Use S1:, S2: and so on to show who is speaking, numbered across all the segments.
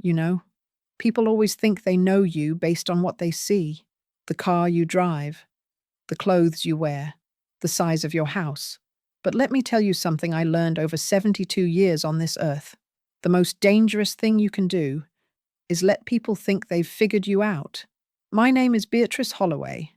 S1: you know? People always think they know you based on what they see, the car you drive, the clothes you wear, the size of your house. But let me tell you something I learned over 72 years on this earth. The most dangerous thing you can do is let people think they've figured you out. My name is Beatrice Holloway,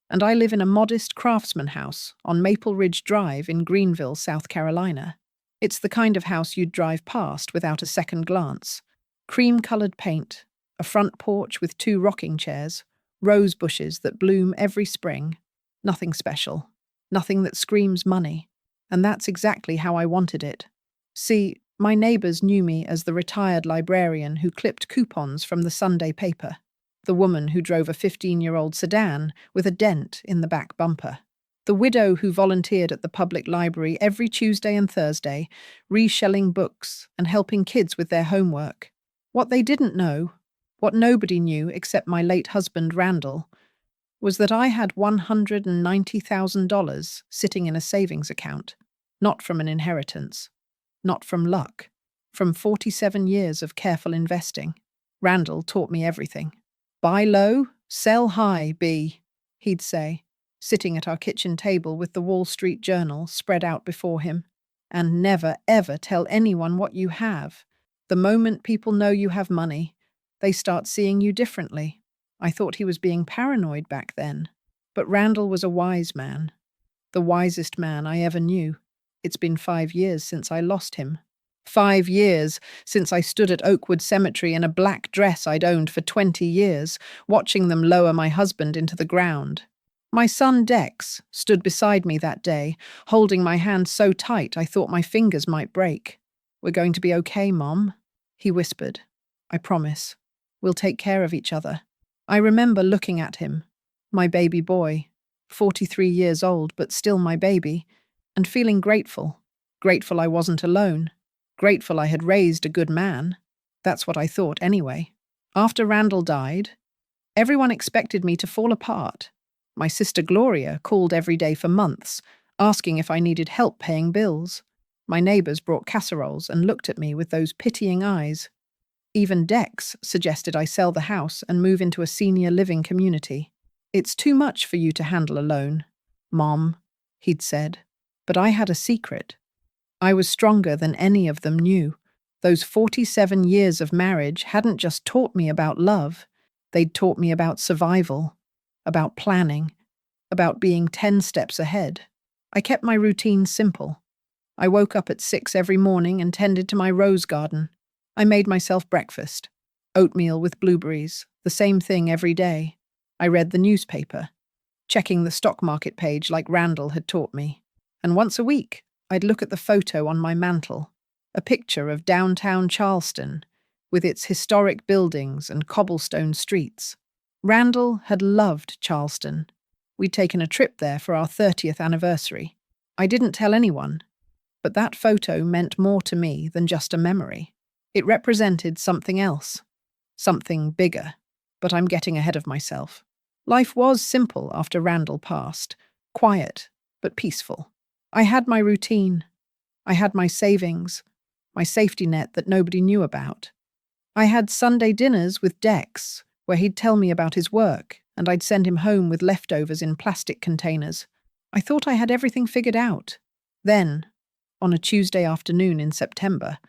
S1: and I live in a modest craftsman house on Maple Ridge Drive in Greenville, South Carolina. It's the kind of house you'd drive past without a second glance. Cream-colored paint, a front porch with 2 rocking chairs, rose bushes that bloom every spring. Nothing special, nothing that screams money. And that's exactly how I wanted it. See, my neighbors knew me as the retired librarian who clipped coupons from the Sunday paper, the woman who drove a 15-year-old sedan with a dent in the back bumper, the widow who volunteered at the public library every Tuesday and Thursday, reshelling books and helping kids with their homework. What they didn't know, what nobody knew except my late husband Randall, was that I had $190,000 sitting in a savings account, not from an inheritance, not from luck, from 47 years of careful investing. Randall taught me everything. Buy low, sell high, B, he'd say, sitting at our kitchen table with the Wall Street Journal spread out before him. And never, ever tell anyone what you have. The moment people know you have money, they start seeing you differently. I thought he was being paranoid back then. But Randall was a wise man. The wisest man I ever knew. It's been 5 years since I lost him. 5 years since I stood at Oakwood Cemetery in a black dress I'd owned for 20 years, watching them lower my husband into the ground. My son Dex stood beside me that day, holding my hand so tight I thought my fingers might break. "We're going to be okay, Mom," he whispered. "I promise. We'll take care of each other." I remember looking at him, my baby boy, 43 years old but still my baby, and feeling grateful. Grateful I wasn't alone. Grateful I had raised a good man. That's what I thought anyway. After Randall died, everyone expected me to fall apart. My sister Gloria called every day for months, asking if I needed help paying bills. My neighbors brought casseroles and looked at me with those pitying eyes. Even Dex suggested I sell the house and move into a senior living community. "It's too much for you to handle alone, Mom," he'd said. But I had a secret. I was stronger than any of them knew. Those 47 years of marriage hadn't just taught me about love. They'd taught me about survival, about planning, about being 10 steps ahead. I kept my routine simple. I woke up at 6 every morning and tended to my rose garden. I made myself breakfast, oatmeal with blueberries, the same thing every day. I read the newspaper, checking the stock market page like Randall had taught me. And once a week, I'd look at the photo on my mantel, a picture of downtown Charleston, with its historic buildings and cobblestone streets. Randall had loved Charleston. We'd taken a trip there for our 30th anniversary. I didn't tell anyone, but that photo meant more to me than just a memory. It represented something else, something bigger, but I'm getting ahead of myself. Life was simple after Randall passed, quiet but peaceful. I had my routine. I had my savings, my safety net that nobody knew about. I had Sunday dinners with Dex, where he'd tell me about his work, and I'd send him home with leftovers in plastic containers. I thought I had everything figured out. Then, on a Tuesday afternoon in September,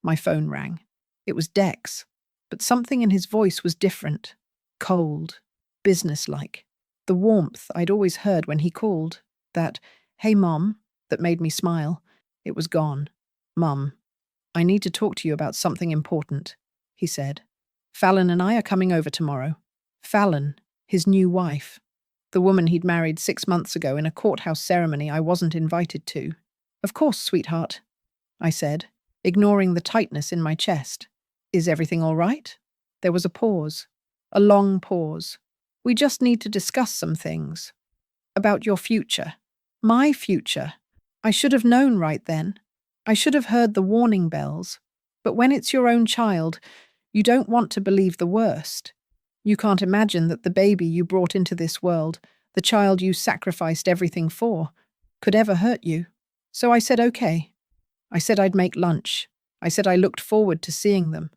S1: my phone rang. It was Dex, but something in his voice was different. Cold, businesslike. The warmth I'd always heard when he called, that, "Hey, Mom," that made me smile, it was gone. "Mum, I need to talk to you about something important," he said. "Fallon and I are coming over tomorrow." Fallon, his new wife. The woman he'd married 6 months ago in a courthouse ceremony I wasn't invited to. "Of course, sweetheart," I said, ignoring the tightness in my chest. "Is everything all right?" There was a pause. A long pause. "We just need to discuss some things. About your future." My future. I should have known right then. I should have heard the warning bells. But when it's your own child, you don't want to believe the worst. You can't imagine that the baby you brought into this world, the child you sacrificed everything for, could ever hurt you. So I said okay. I said I'd make lunch. I said I looked forward to seeing them.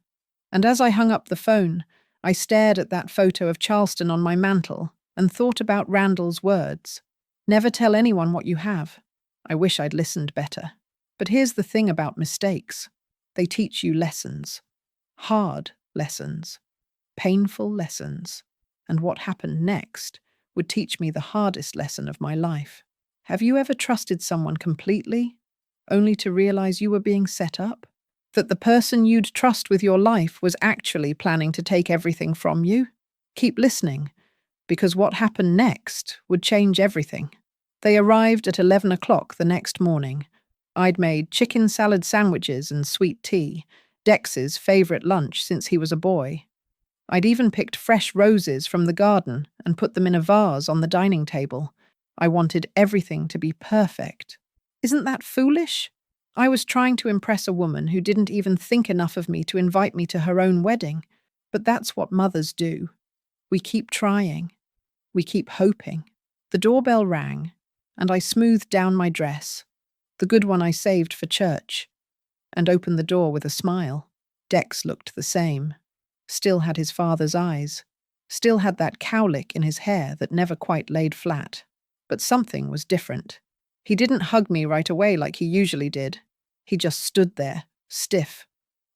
S1: And as I hung up the phone, I stared at that photo of Charleston on my mantel and thought about Randall's words. Never tell anyone what you have. I wish I'd listened better. But here's the thing about mistakes. They teach you lessons. Hard lessons. Painful lessons. And what happened next would teach me the hardest lesson of my life. Have you ever trusted someone completely, only to realize you were being set up? That the person you'd trust with your life was actually planning to take everything from you? Keep listening, because what happened next would change everything. They arrived at 11 o'clock the next morning. I'd made chicken salad sandwiches and sweet tea, Dex's favorite lunch since he was a boy. I'd even picked fresh roses from the garden and put them in a vase on the dining table. I wanted everything to be perfect. Isn't that foolish? I was trying to impress a woman who didn't even think enough of me to invite me to her own wedding. But that's what mothers do. We keep trying. We keep hoping. The doorbell rang, and I smoothed down my dress, the good one I saved for church, and opened the door with a smile. Dex looked the same. Still had his father's eyes. Still had that cowlick in his hair that never quite laid flat. But something was different. He didn't hug me right away like he usually did. He just stood there, stiff,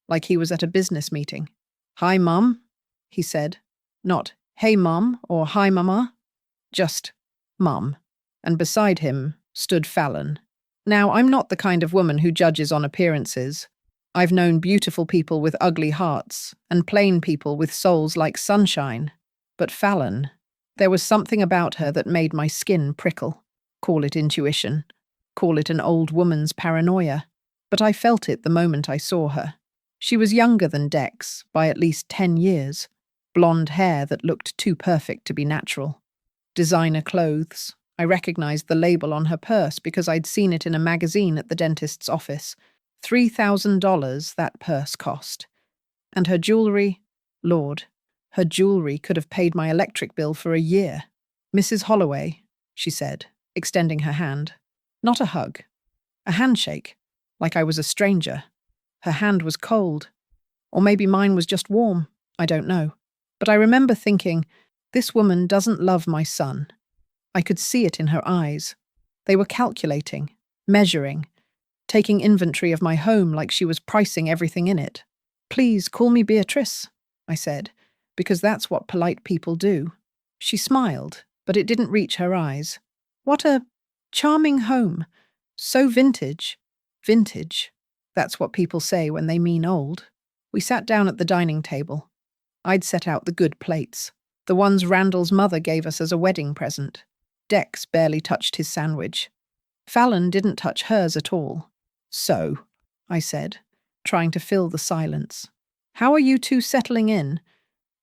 S1: like he was at a business meeting. "Hi, Mum," he said. Not, "Hey, Mum," or "Hi, Mama." Just, "Mum." And beside him stood Fallon. Now, I'm not the kind of woman who judges on appearances. I've known beautiful people with ugly hearts, and plain people with souls like sunshine. But Fallon, there was something about her that made my skin prickle. Call it intuition. Call it an old woman's paranoia. But I felt it the moment I saw her. She was younger than Dex by at least 10 years. Blonde hair that looked too perfect to be natural. Designer clothes. I recognized the label on her purse because I'd seen it in a magazine at the dentist's office. $3,000 that purse cost. And her jewelry, Lord, her jewelry could have paid my electric bill for a year. "Mrs. Holloway," she said, extending her hand. Not a hug. A handshake, like I was a stranger. Her hand was cold. Or maybe mine was just warm. I don't know. But I remember thinking, this woman doesn't love my son. I could see it in her eyes. They were calculating, measuring, taking inventory of my home like she was pricing everything in it. "Please call me Beatrice," I said, because that's what polite people do. She smiled, but it didn't reach her eyes. What a charming home. So vintage. Vintage. That's what people say when they mean old. We sat down at the dining table. I'd set out the good plates, the ones Randall's mother gave us as a wedding present. Dex barely touched his sandwich. Fallon didn't touch hers at all. "So," I said, trying to fill the silence. "How are you two settling in?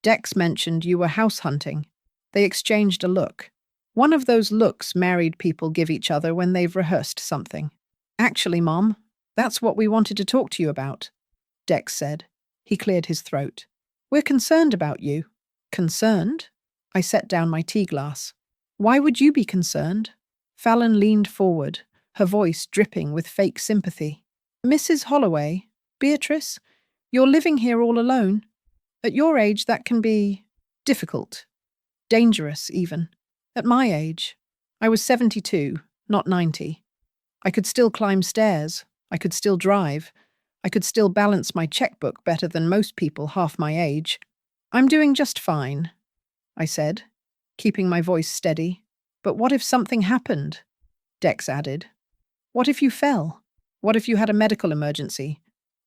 S1: Dex mentioned you were house hunting." They exchanged a look. One of those looks married people give each other when they've rehearsed something. "Actually, Mom, that's what we wanted to talk to you about," Dex said. He cleared his throat. "We're concerned about you." "Concerned?" I set down my tea glass. "Why would you be concerned?" Fallon leaned forward, her voice dripping with fake sympathy. "Mrs. Holloway, Beatrice, you're living here all alone. At your age, that can be difficult, dangerous even. At my age, I was 72, not 90. I could still climb stairs. I could still drive. I could still balance my checkbook better than most people half my age. I'm doing just fine," I said, keeping my voice steady. "But what if something happened?" Dex added. "What if you fell? What if you had a medical emergency?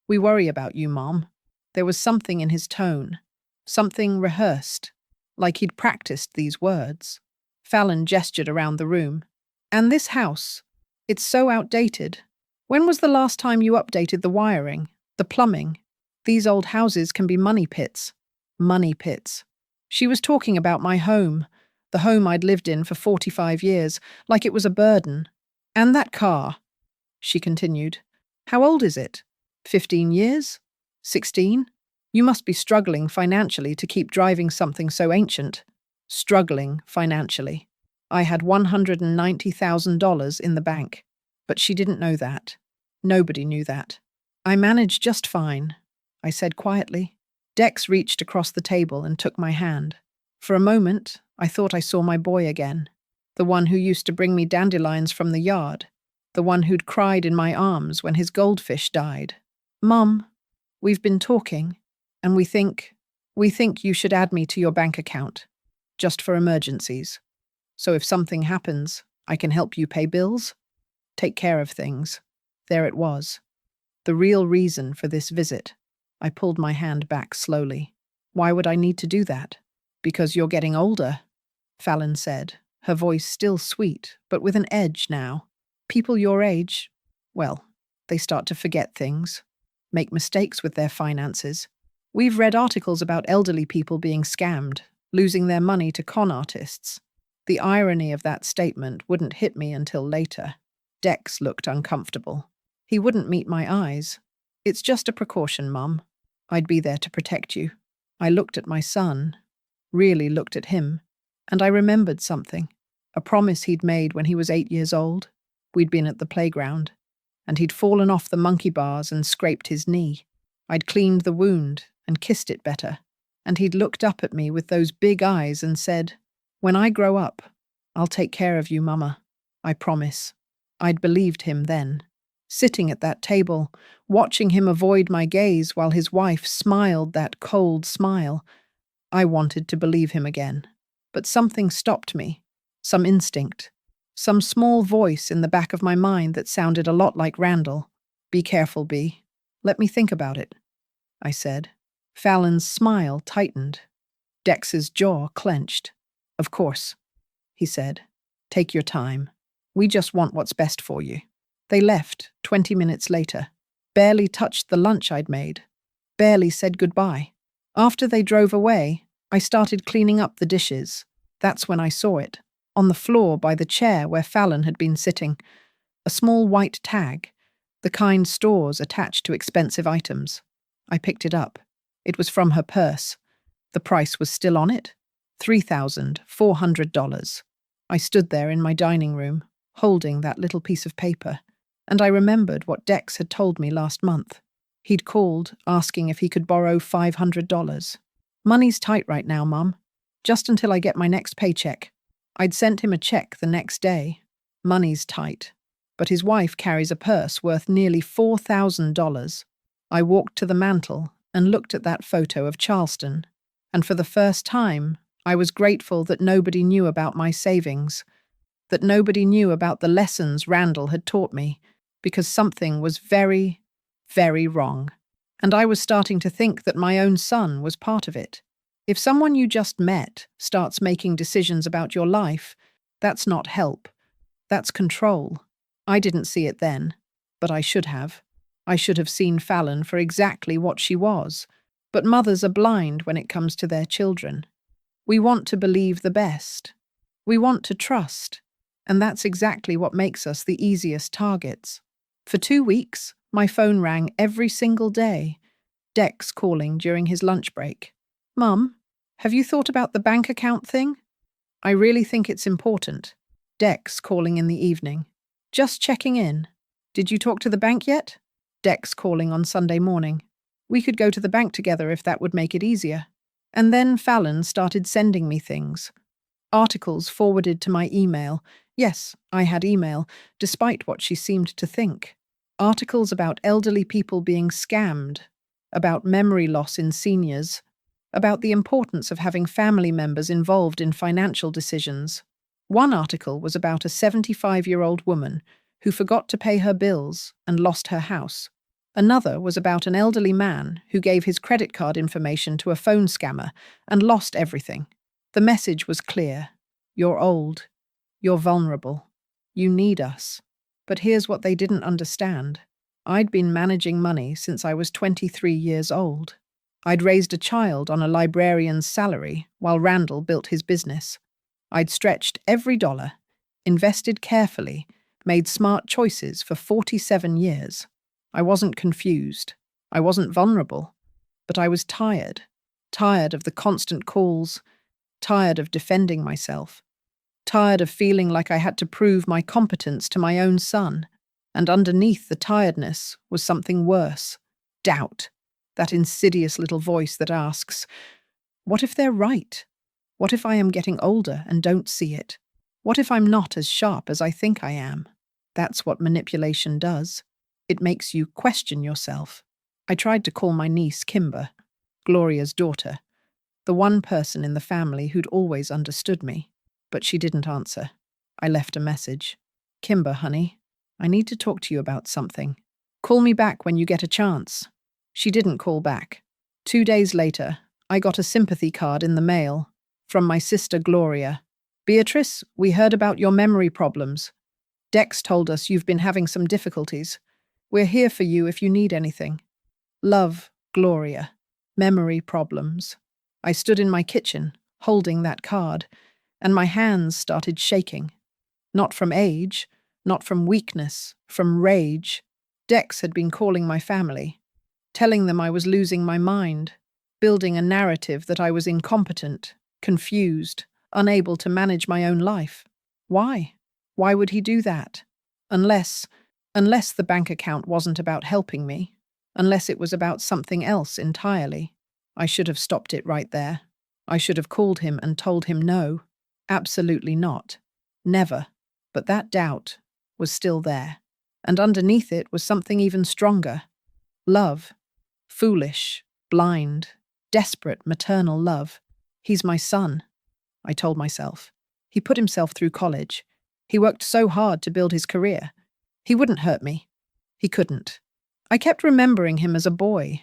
S1: We worry about you, Mom." There was something in his tone, something rehearsed, like he'd practiced these words. Fallon gestured around the room. "And this house, it's so outdated. When was the last time you updated the wiring, the plumbing? These old houses can be money pits." Money pits. She was talking about my home, the home I'd lived in for 45 years, like it was a burden. "And that car," she continued. "How old is it? 15 years? 16? You must be struggling financially to keep driving something so ancient." Struggling financially. I had $190,000 in the bank. But she didn't know that. Nobody knew that. "I manage just fine," I said quietly. Dex reached across the table and took my hand. For a moment, I thought I saw my boy again. The one who used to bring me dandelions from the yard. The one who'd cried in my arms when his goldfish died. Mum, we've been talking, and we think you should add me to your bank account, just for emergencies. So if something happens, I can help you pay bills, take care of things. There it was. The real reason for this visit. I pulled my hand back slowly. Why would I need to do that? Because you're getting older, Fallon said, her voice still sweet, but with an edge now. People your age, well, they start to forget things, make mistakes with their finances. We've read articles about elderly people being scammed, losing their money to con artists. The irony of that statement wouldn't hit me until later. Dex looked uncomfortable. He wouldn't meet my eyes. It's just a precaution, Mum. I'd be there to protect you. I looked at my son, really looked at him, and I remembered something. A promise he'd made when he was 8 years old. We'd been at the playground, and he'd fallen off the monkey bars and scraped his knee. I'd cleaned the wound and kissed it better, and he'd looked up at me with those big eyes and said, "When I grow up, I'll take care of you, Mama. I promise." I'd believed him then. Sitting at that table, watching him avoid my gaze while his wife smiled that cold smile, I wanted to believe him again. But something stopped me. Some instinct. Some small voice in the back of my mind that sounded a lot like Randall. "Be careful, Bee. Let me think about it," I said. Fallon's smile tightened. Dex's jaw clenched. "Of course," he said. "Take your time. We just want what's best for you." They left 20 minutes later. Barely touched the lunch I'd made. Barely said goodbye. After they drove away, I started cleaning up the dishes. That's when I saw it. On the floor by the chair where Fallon had been sitting. A small white tag, the kind stores attached to expensive items. I picked it up. It was from her purse. The price was still on it. $3,400. I stood there in my dining room, holding that little piece of paper, and I remembered what Dex had told me last month. He'd called, asking if he could borrow $500. "Money's tight right now, Mum. Just until I get my next paycheck." I'd sent him a check the next day. Money's tight. But his wife carries a purse worth nearly $4,000. I walked to the mantel and looked at that photo of Charleston. And for the first time, I was grateful that nobody knew about my savings, that nobody knew about the lessons Randall had taught me, because something was very, very wrong. And I was starting to think that my own son was part of it. If someone you just met starts making decisions about your life, that's not help. That's control. I didn't see it then, but I should have. I should have seen Fallon for exactly what she was. But mothers are blind when it comes to their children. We want to believe the best. We want to trust. And that's exactly what makes us the easiest targets. For 2 weeks, my phone rang every single day. Dex calling during his lunch break. "Mum, have you thought about the bank account thing? I really think it's important." Dex calling in the evening. "Just checking in. Did you talk to the bank yet?" Dex calling on Sunday morning. "We could go to the bank together if that would make it easier." And then Fallon started sending me things. Articles forwarded to my email. Yes, I had email, despite what she seemed to think. Articles about elderly people being scammed, about memory loss in seniors, about the importance of having family members involved in financial decisions. One article was about a 75-year-old woman who forgot to pay her bills and lost her house. Another was about an elderly man who gave his credit card information to a phone scammer and lost everything. The message was clear. You're old. You're vulnerable. You need us. But here's what they didn't understand. I'd been managing money since I was 23 years old. I'd raised a child on a librarian's salary while Randall built his business. I'd stretched every dollar, invested carefully, made smart choices for 47 years. I wasn't confused. I wasn't vulnerable. But I was tired. Tired of the constant calls. Tired of defending myself. Tired of feeling like I had to prove my competence to my own son. And underneath the tiredness was something worse. Doubt. That insidious little voice that asks, what if they're right? What if I am getting older and don't see it? What if I'm not as sharp as I think I am? That's what manipulation does. It makes you question yourself. I tried to call my niece Kimber, Gloria's daughter, the one person in the family who'd always understood me, but she didn't answer. I left a message. Kimber, honey, I need to talk to you about something. Call me back when you get a chance. She didn't call back. 2 days later, I got a sympathy card in the mail from my sister Gloria. Beatrice, we heard about your memory problems. Dex told us you've been having some difficulties. We're here for you if you need anything. Love, Gloria. Memory problems. I stood in my kitchen, holding that card, and my hands started shaking. Not from age, not from weakness, from rage. Dex had been calling my family, telling them I was losing my mind, building a narrative that I was incompetent, confused, unable to manage my own life. Why? Why would he do that? Unless the bank account wasn't about helping me, unless it was about something else entirely. I should have stopped it right there. I should have called him and told him no. Absolutely not. Never. But that doubt was still there. And underneath it was something even stronger. Love. Foolish, blind, desperate maternal love. He's my son, I told myself. He put himself through college. He worked so hard to build his career. He wouldn't hurt me. He couldn't. I kept remembering him as a boy,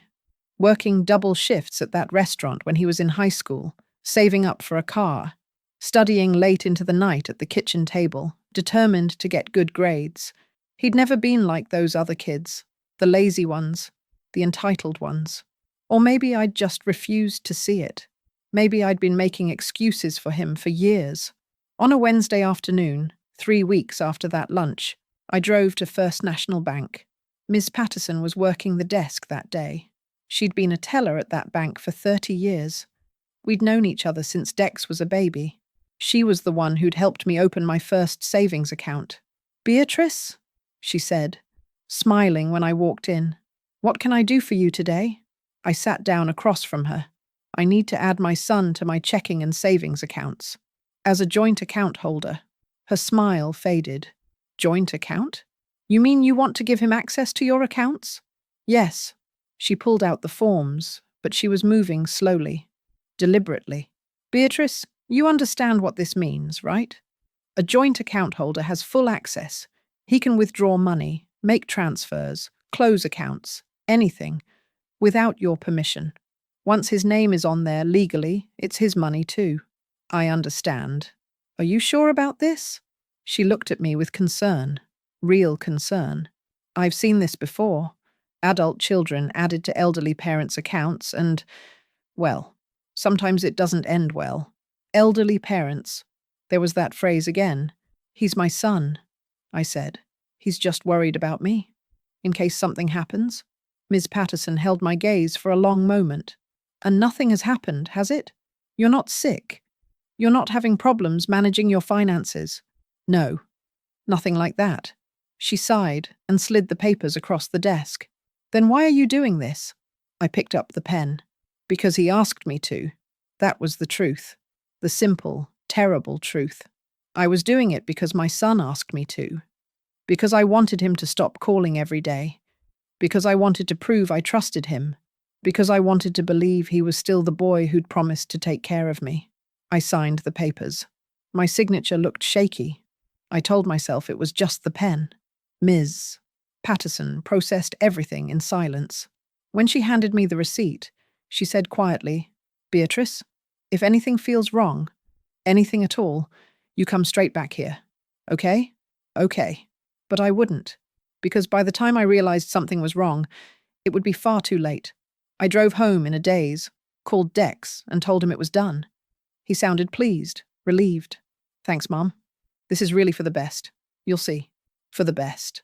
S1: working double shifts at that restaurant when he was in high school, saving up for a car, studying late into the night at the kitchen table, determined to get good grades. He'd never been like those other kids, the lazy ones, the entitled ones. Or maybe I'd just refused to see it. Maybe I'd been making excuses for him for years. On a Wednesday afternoon, 3 weeks after that lunch, I drove to First National Bank. Ms. Patterson was working the desk that day. She'd been a teller at that bank for 30 years. We'd known each other since Dex was a baby. She was the one who'd helped me open my first savings account. Beatrice, she said, smiling when I walked in. What can I do for you today? I sat down across from her. I need to add my son to my checking and savings accounts. As a joint account holder. Her smile faded. Joint account? You mean you want to give him access to your accounts? Yes. She pulled out the forms, but she was moving slowly, deliberately. Beatrice, you understand what this means, right? A joint account holder has full access. He can withdraw money, make transfers, close accounts, anything, without your permission. Once his name is on there legally, it's his money too. I understand. Are you sure about this? She looked at me with concern, real concern. I've seen this before. Adult children added to elderly parents' accounts and, well, sometimes it doesn't end well. Elderly parents. There was that phrase again. He's my son, I said. He's just worried about me. In case something happens. Ms. Patterson held my gaze for a long moment. And nothing has happened, has it? You're not sick. You're not having problems managing your finances. No, nothing like that. She sighed and slid the papers across the desk. Then why are you doing this? I picked up the pen. Because he asked me to. That was the truth. The simple, terrible truth. I was doing it because my son asked me to. Because I wanted him to stop calling every day. Because I wanted to prove I trusted him. Because I wanted to believe he was still the boy who'd promised to take care of me. I signed the papers. My signature looked shaky. I told myself it was just the pen. Ms. Patterson processed everything in silence. When she handed me the receipt, she said quietly, Beatrice, if anything feels wrong, anything at all, you come straight back here. Okay? Okay. But I wouldn't, because by the time I realized something was wrong, it would be far too late. I drove home in a daze, called Dex, and told him it was done. He sounded pleased, relieved. Thanks, Mom. This is really for the best. You'll see. For the best.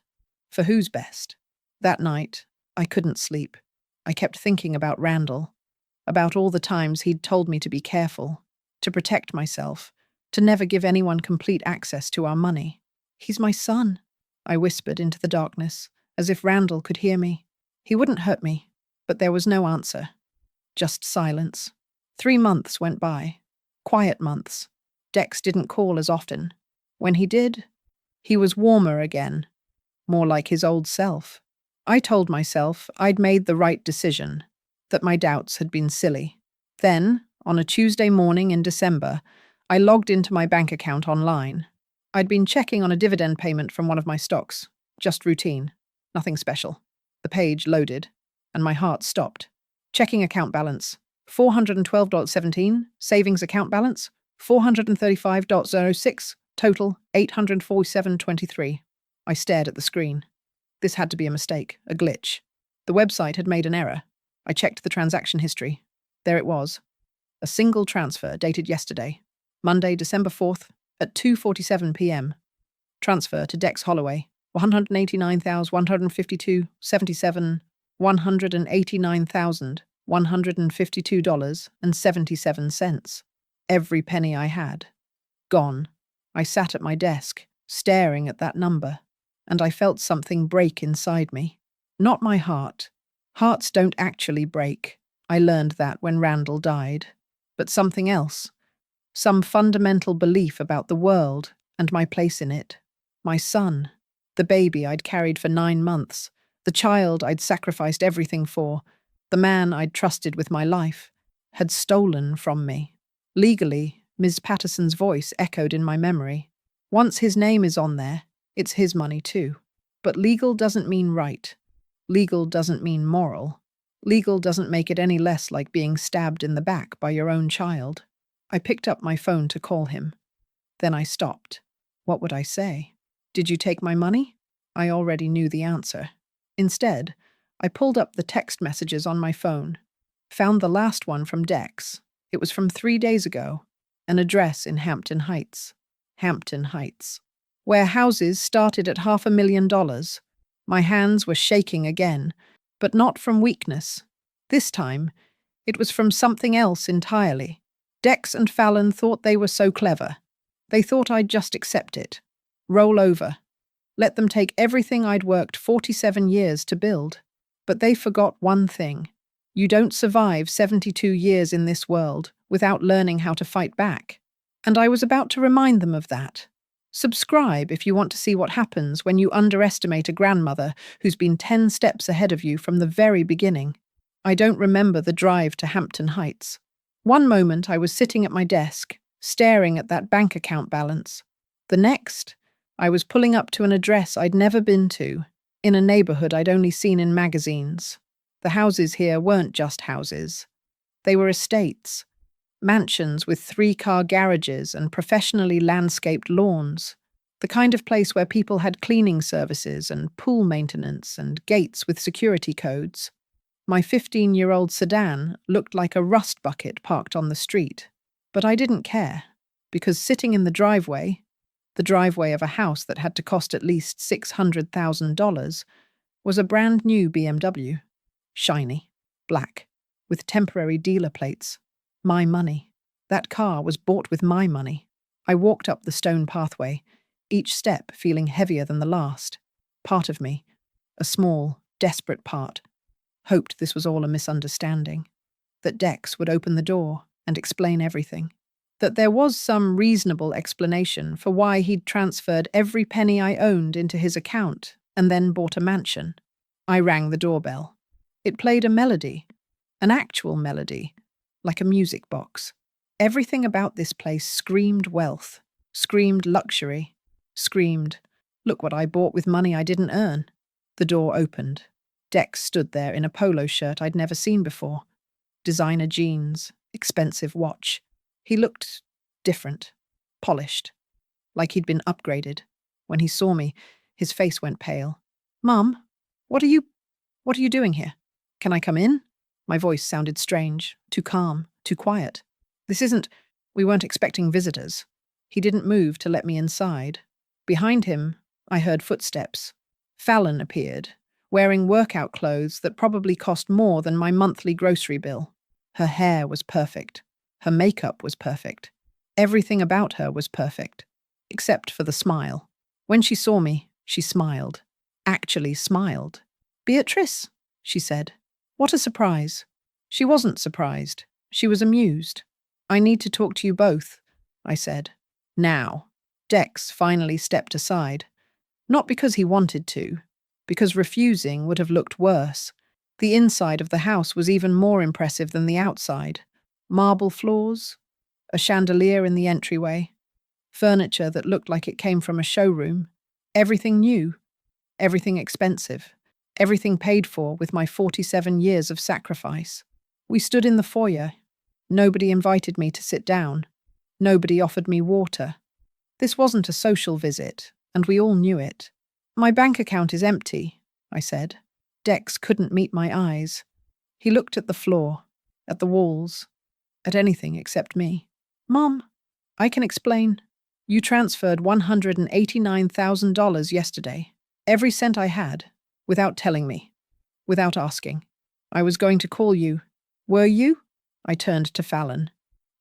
S1: For whose best? That night, I couldn't sleep. I kept thinking about Randall, about all the times he'd told me to be careful, to protect myself, to never give anyone complete access to our money. He's my son, I whispered into the darkness, as if Randall could hear me. He wouldn't hurt me. But there was no answer, just silence. 3 months went by. Quiet months. Dex didn't call as often. When he did, he was warmer again, more like his old self. I told myself I'd made the right decision, that my doubts had been silly. Then, on a Tuesday morning in December, I logged into my bank account online. I'd been checking on a dividend payment from one of my stocks. Just routine. Nothing special. The page loaded, and my heart stopped. Checking account balance, $412.17. Savings account balance, $435.06. Total, $847.23. I stared at the screen. This had to be a mistake, a glitch. The website had made an error. I checked the transaction history. There it was. A single transfer dated yesterday, Monday, December 4th, at 2:47 p.m. Transfer to Dex Holloway, $189,152.77, $189,152.77. Every penny I had. Gone. I sat at my desk, staring at that number, and I felt something break inside me. Not my heart. Hearts don't actually break. I learned that when Randall died. But something else. Some fundamental belief about the world and my place in it. My son. The baby I'd carried for 9 months. The child I'd sacrificed everything for. The man I'd trusted with my life. Had stolen from me. Legally, Ms. Patterson's voice echoed in my memory. Once his name is on there, it's his money too. But legal doesn't mean right. Legal doesn't mean moral. Legal doesn't make it any less like being stabbed in the back by your own child. I picked up my phone to call him. Then I stopped. What would I say? Did you take my money? I already knew the answer. Instead, I pulled up the text messages on my phone. Found the last one from Dex. It was from 3 days ago. An address in Hampton Heights. Hampton Heights. Where houses started at $500,000. My hands were shaking again, but not from weakness. This time, it was from something else entirely. Dex and Fallon thought they were so clever. They thought I'd just accept it. Roll over. Let them take everything I'd worked 47 years to build. But they forgot one thing. You don't survive 72 years in this world without learning how to fight back. And I was about to remind them of that. Subscribe if you want to see what happens when you underestimate a grandmother who's been 10 steps ahead of you from the very beginning. I don't remember the drive to Hampton Heights. One moment I was sitting at my desk, staring at that bank account balance. The next, I was pulling up to an address I'd never been to, in a neighborhood I'd only seen in magazines. The houses here weren't just houses. They were estates. Mansions with 3-car garages and professionally landscaped lawns. The kind of place where people had cleaning services and pool maintenance and gates with security codes. My 15-year-old sedan looked like a rust bucket parked on the street. But I didn't care, because sitting in the driveway of a house that had to cost at least $600,000, was a brand new BMW. Shiny, black, with temporary dealer plates. My money. That car was bought with my money. I walked up the stone pathway, each step feeling heavier than the last. Part of me, a small, desperate part, hoped this was all a misunderstanding. That Dex would open the door and explain everything. That there was some reasonable explanation for why he'd transferred every penny I owned into his account and then bought a mansion. I rang the doorbell. It played a melody, an actual melody, like a music box. Everything about this place screamed wealth, screamed luxury, screamed, look what I bought with money I didn't earn. The door opened. Dex stood there in a polo shirt I'd never seen before. Designer jeans, expensive watch. He looked different, polished, like he'd been upgraded. When he saw me, his face went pale. Mum, what are you doing here? Can I come in? My voice sounded strange, too calm, too quiet. We weren't expecting visitors. He didn't move to let me inside. Behind him, I heard footsteps. Fallon appeared, wearing workout clothes that probably cost more than my monthly grocery bill. Her hair was perfect. Her makeup was perfect. Everything about her was perfect, except for the smile. When she saw me, she smiled. Actually smiled. Beatrice, she said. What a surprise. She wasn't surprised. She was amused. I need to talk to you both, I said. Now. Dex finally stepped aside. Not because he wanted to, because refusing would have looked worse. The inside of the house was even more impressive than the outside. Marble floors, a chandelier in the entryway, furniture that looked like it came from a showroom. Everything new, everything expensive, everything paid for with my 47 years of sacrifice. We stood in the foyer. Nobody invited me to sit down. Nobody offered me water. This wasn't a social visit, and we all knew it. My bank account is empty, I said. Dex couldn't meet my eyes. He looked at the floor, at the walls, at anything except me. Mom, I can explain. You transferred $189,000 yesterday. Every cent I had, without telling me, without asking. I was going to call you. Were you? I turned to Fallon.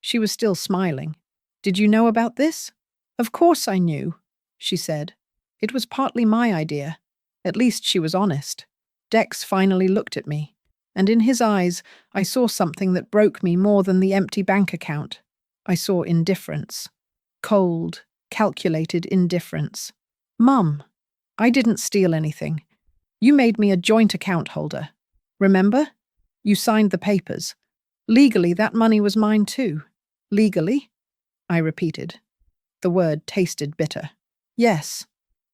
S1: She was still smiling. Did you know about this? Of course I knew, she said. It was partly my idea. At least she was honest. Dex finally looked at me, and in his eyes I saw something that broke me more than the empty bank account. I saw indifference. Cold, calculated indifference. Mum, I didn't steal anything. You made me a joint account holder. Remember? You signed the papers. Legally, that money was mine too. Legally? I repeated. The word tasted bitter. Yes,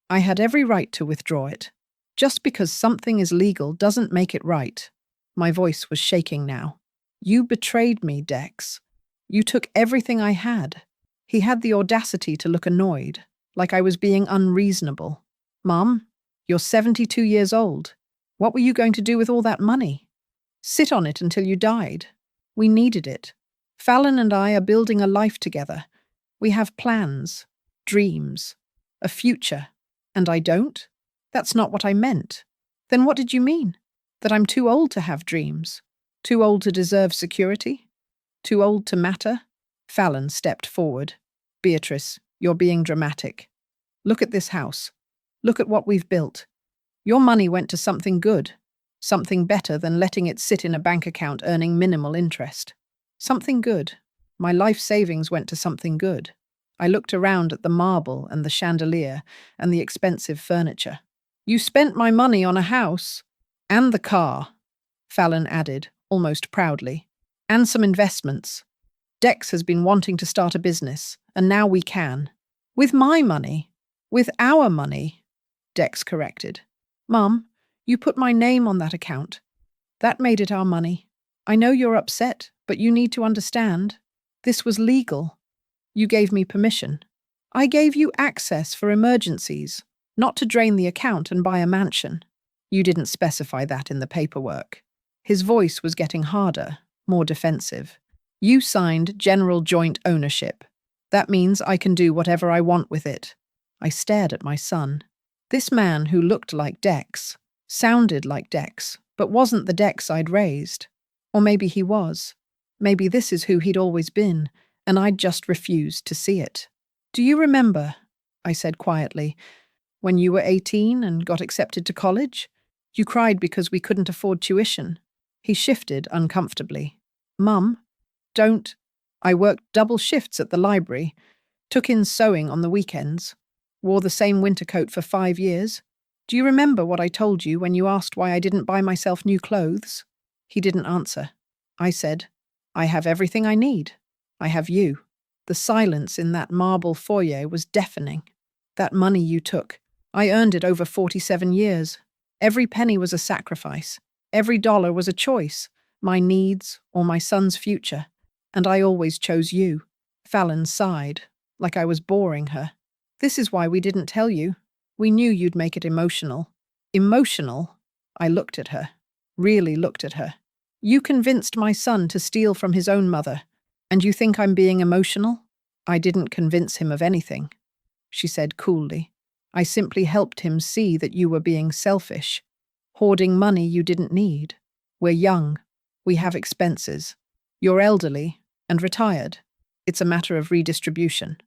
S1: I had every right to withdraw it. Just because something is legal doesn't make it right. My voice was shaking now. You betrayed me, Dex. You took everything I had. He had the audacity to look annoyed, like I was being unreasonable. Mom, you're 72 years old. What were you going to do with all that money? Sit on it until you died. We needed it. Fallon and I are building a life together. We have plans, dreams, a future. And I don't? That's not what I meant. Then what did you mean? That I'm too old to have dreams? Too old to deserve security? Too old to matter? Fallon stepped forward. Beatrice, you're being dramatic. Look at this house. Look at what we've built. Your money went to something good, something better than letting it sit in a bank account earning minimal interest. Something good. My life savings went to something good. I looked around at the marble and the chandelier and the expensive furniture. You spent my money on a house. And the car, Fallon added, almost proudly. And some investments. Dex has been wanting to start a business, and now we can. With my money. With our money, Dex corrected. Mum, you put my name on that account. That made it our money. I know you're upset, but you need to understand. This was legal. You gave me permission. I gave you access for emergencies, not to drain the account and buy a mansion. You didn't specify that in the paperwork. His voice was getting harder, more defensive. You signed general joint ownership. That means I can do whatever I want with it. I stared at my son. This man who looked like Dex, sounded like Dex, but wasn't the Dex I'd raised. Or maybe he was. Maybe this is who he'd always been, and I'd just refused to see it. Do you remember, I said quietly, when you were 18 and got accepted to college? You cried because we couldn't afford tuition. He shifted uncomfortably. Mum, don't. I worked double shifts at the library, took in sewing on the weekends, wore the same winter coat for 5 years. Do you remember what I told you when you asked why I didn't buy myself new clothes? He didn't answer. I said, I have everything I need. I have you. The silence in that marble foyer was deafening. That money you took, I earned it over 47 years. Every penny was a sacrifice. Every dollar was a choice, my needs or my son's future. And I always chose you. Fallon sighed, like I was boring her. This is why we didn't tell you. We knew you'd make it emotional. Emotional? I looked at her. Really looked at her. You convinced my son to steal from his own mother. And you think I'm being emotional? I didn't convince him of anything, she said coolly. I simply helped him see that you were being selfish, hoarding money you didn't need. We're young. We have expenses. You're elderly and retired. It's a matter of redistribution.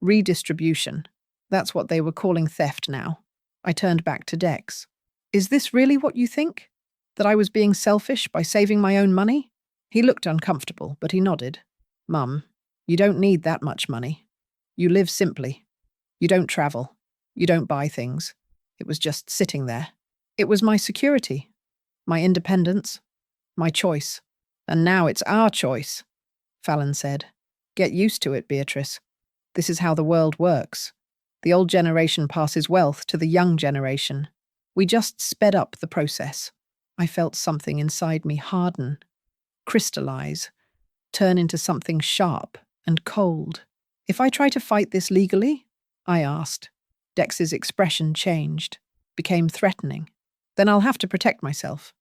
S1: Redistribution. That's what they were calling theft now. I turned back to Dex. Is this really what you think? That I was being selfish by saving my own money? He looked uncomfortable, but he nodded. Mum, you don't need that much money. You live simply. You don't travel. You don't buy things. It was just sitting there. It was my security, my independence, my choice. And now it's our choice, Fallon said. Get used to it, Beatrice. This is how the world works. The old generation passes wealth to the young generation. We just sped up the process. I felt something inside me harden, crystallize, turn into something sharp and cold. If I try to fight this legally? I asked. Dex's expression changed, became threatening. Then I'll have to protect myself.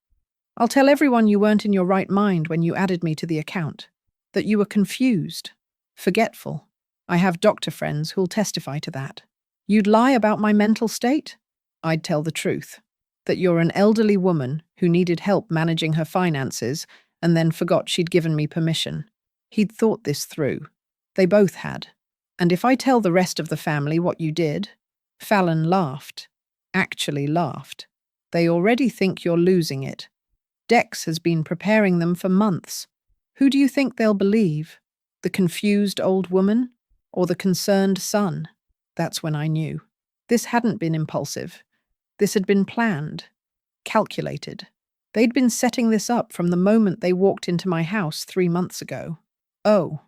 S1: I'll tell everyone you weren't in your right mind when you added me to the account, that you were confused, forgetful. I have doctor friends who'll testify to that. You'd lie about my mental state? I'd tell the truth, that you're an elderly woman who needed help managing her finances and then forgot she'd given me permission. He'd thought this through. They both had. And if I tell the rest of the family what you did, Fallon laughed, actually laughed. They already think you're losing it. Dex has been preparing them for months. Who do you think they'll believe? The confused old woman or the concerned son? That's when I knew. This hadn't been impulsive. This had been planned, calculated. They'd been setting this up from the moment they walked into my house 3 months ago. Oh,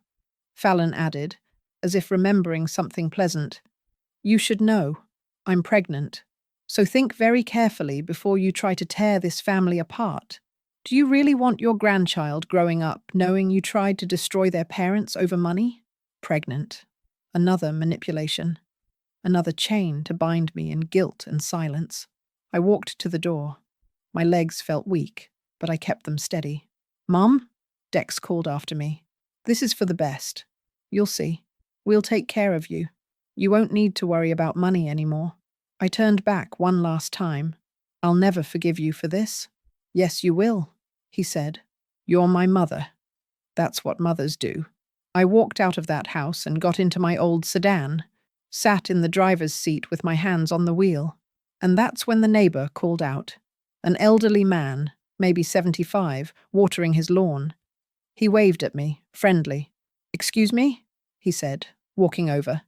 S1: Fallon added, as if remembering something pleasant. You should know. I'm pregnant. So think very carefully before you try to tear this family apart. Do you really want your grandchild growing up knowing you tried to destroy their parents over money? Pregnant. Another manipulation. Another chain to bind me in guilt and silence. I walked to the door. My legs felt weak, but I kept them steady. Mum? Dex called after me. This is for the best. You'll see. We'll take care of you. You won't need to worry about money anymore. I turned back one last time. I'll never forgive you for this. Yes, you will, he said. You're my mother. That's what mothers do. I walked out of that house and got into my old sedan, sat in the driver's seat with my hands on the wheel. And that's when the neighbor called out. An elderly man, maybe 75, watering his lawn. He waved at me, friendly. Excuse me? He said, walking over.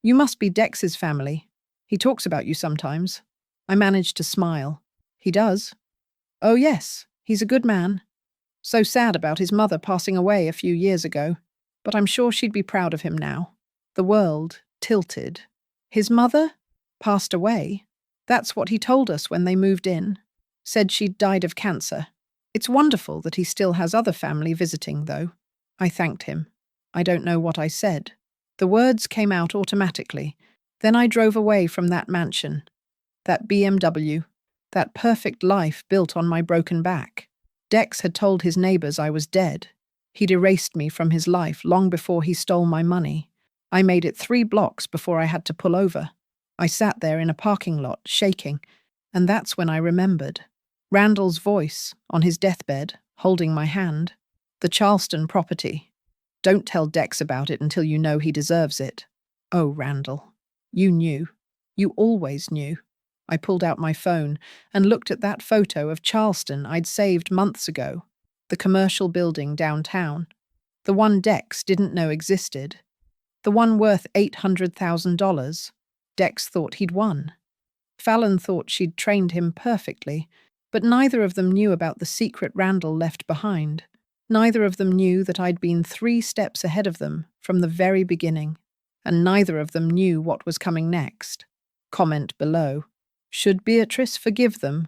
S1: You must be Dex's family. He talks about you sometimes. I managed to smile. He does? Oh yes, he's a good man. So sad about his mother passing away a few years ago, but I'm sure she'd be proud of him now. The world tilted. His mother? Passed away? That's what he told us when they moved in. Said she'd died of cancer. It's wonderful that he still has other family visiting, though. I thanked him. I don't know what I said. The words came out automatically. Then I drove away from that mansion, that BMW, that perfect life built on my broken back. Dex had told his neighbors I was dead. He'd erased me from his life long before he stole my money. I made it 3 blocks before I had to pull over. I sat there in a parking lot, shaking, and that's when I remembered. Randall's voice, on his deathbed, holding my hand. The Charleston property. Don't tell Dex about it until you know he deserves it. Oh, Randall. You knew. You always knew. I pulled out my phone and looked at that photo of Charleston I'd saved months ago. The commercial building downtown. The one Dex didn't know existed. The one worth $800,000. Dex thought he'd won. Fallon thought she'd trained him perfectly, but neither of them knew about the secret Randall left behind. Neither of them knew that I'd been 3 steps ahead of them from the very beginning, and neither of them knew what was coming next. Comment below. Should Beatrice forgive them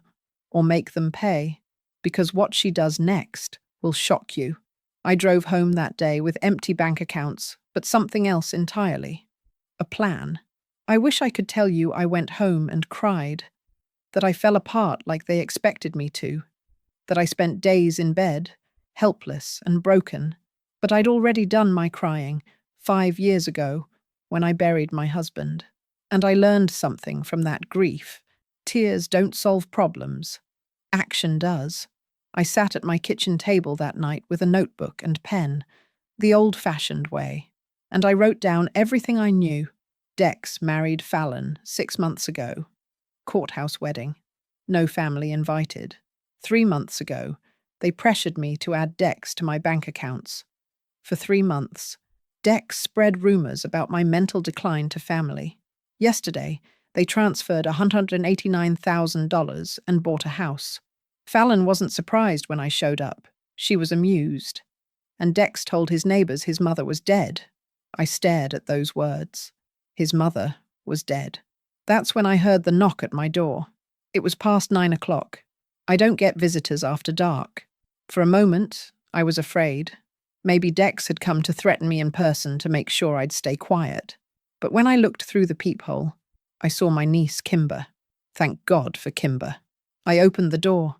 S1: or make them pay? Because what she does next will shock you. I drove home that day with empty bank accounts, but something else entirely. A plan. I wish I could tell you I went home and cried, that I fell apart like they expected me to, that I spent days in bed, helpless and broken, but I'd already done my crying 5 years ago when I buried my husband. And I learned something from that grief. Tears don't solve problems. Action does. I sat at my kitchen table that night with a notebook and pen, the old-fashioned way, and I wrote down everything I knew. Dex married Fallon 6 months ago. Courthouse wedding. No family invited. 3 months ago, they pressured me to add Dex to my bank accounts. For 3 months, Dex spread rumors about my mental decline to family. Yesterday, they transferred $189,000 and bought a house. Fallon wasn't surprised when I showed up. She was amused. And Dex told his neighbors his mother was dead. I stared at those words. His mother was dead. That's when I heard the knock at my door. It was past 9 o'clock. I don't get visitors after dark. For a moment, I was afraid. Maybe Dex had come to threaten me in person to make sure I'd stay quiet. But when I looked through the peephole, I saw my niece, Kimber. Thank God for Kimber. I opened the door,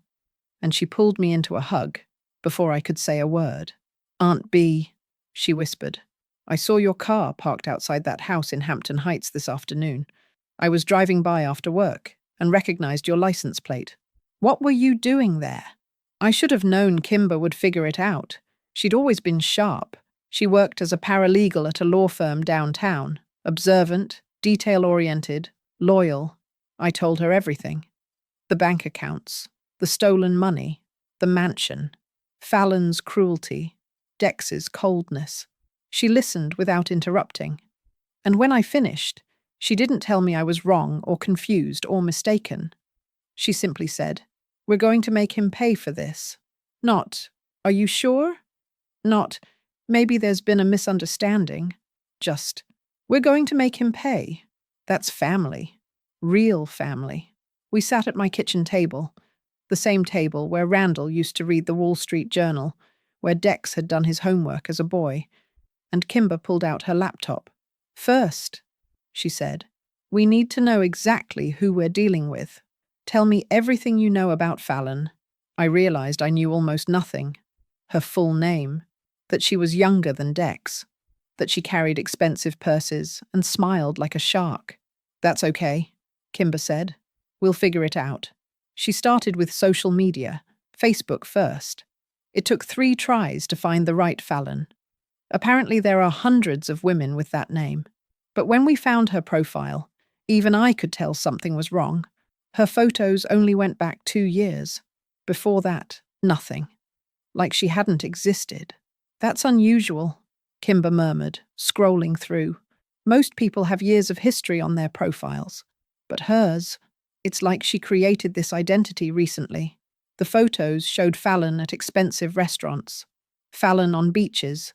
S1: and she pulled me into a hug before I could say a word. "Aunt B," she whispered. "I saw your car parked outside that house in Hampton Heights this afternoon. I was driving by after work and recognized your license plate. What were you doing there?" I should have known Kimber would figure it out. She'd always been sharp. She worked as a paralegal at a law firm downtown. Observant, detail-oriented, loyal. I told her everything. The bank accounts, the stolen money, the mansion, Fallon's cruelty, Dex's coldness. She listened without interrupting. And when I finished, she didn't tell me I was wrong or confused or mistaken. She simply said, "We're going to make him pay for this." Not, "Are you sure?" Not, "Maybe there's been a misunderstanding." Just, "We're going to make him pay." That's family. Real family. We sat at my kitchen table, the same table where Randall used to read the Wall Street Journal, where Dex had done his homework as a boy, and Kimber pulled out her laptop. "First," she said, "we need to know exactly who we're dealing with. Tell me everything you know about Fallon." I realized I knew almost nothing. Her full name, that she was younger than Dex, that she carried expensive purses and smiled like a shark. "That's okay," Kimber said. "We'll figure it out." She started with social media, Facebook first. It took 3 tries to find the right Fallon. Apparently there are hundreds of women with that name. But when we found her profile, even I could tell something was wrong. Her photos only went back 2 years. Before that, nothing. Like she hadn't existed. "That's unusual," Kimber murmured, scrolling through. "Most people have years of history on their profiles. But hers, it's like she created this identity recently." The photos showed Fallon at expensive restaurants, Fallon on beaches,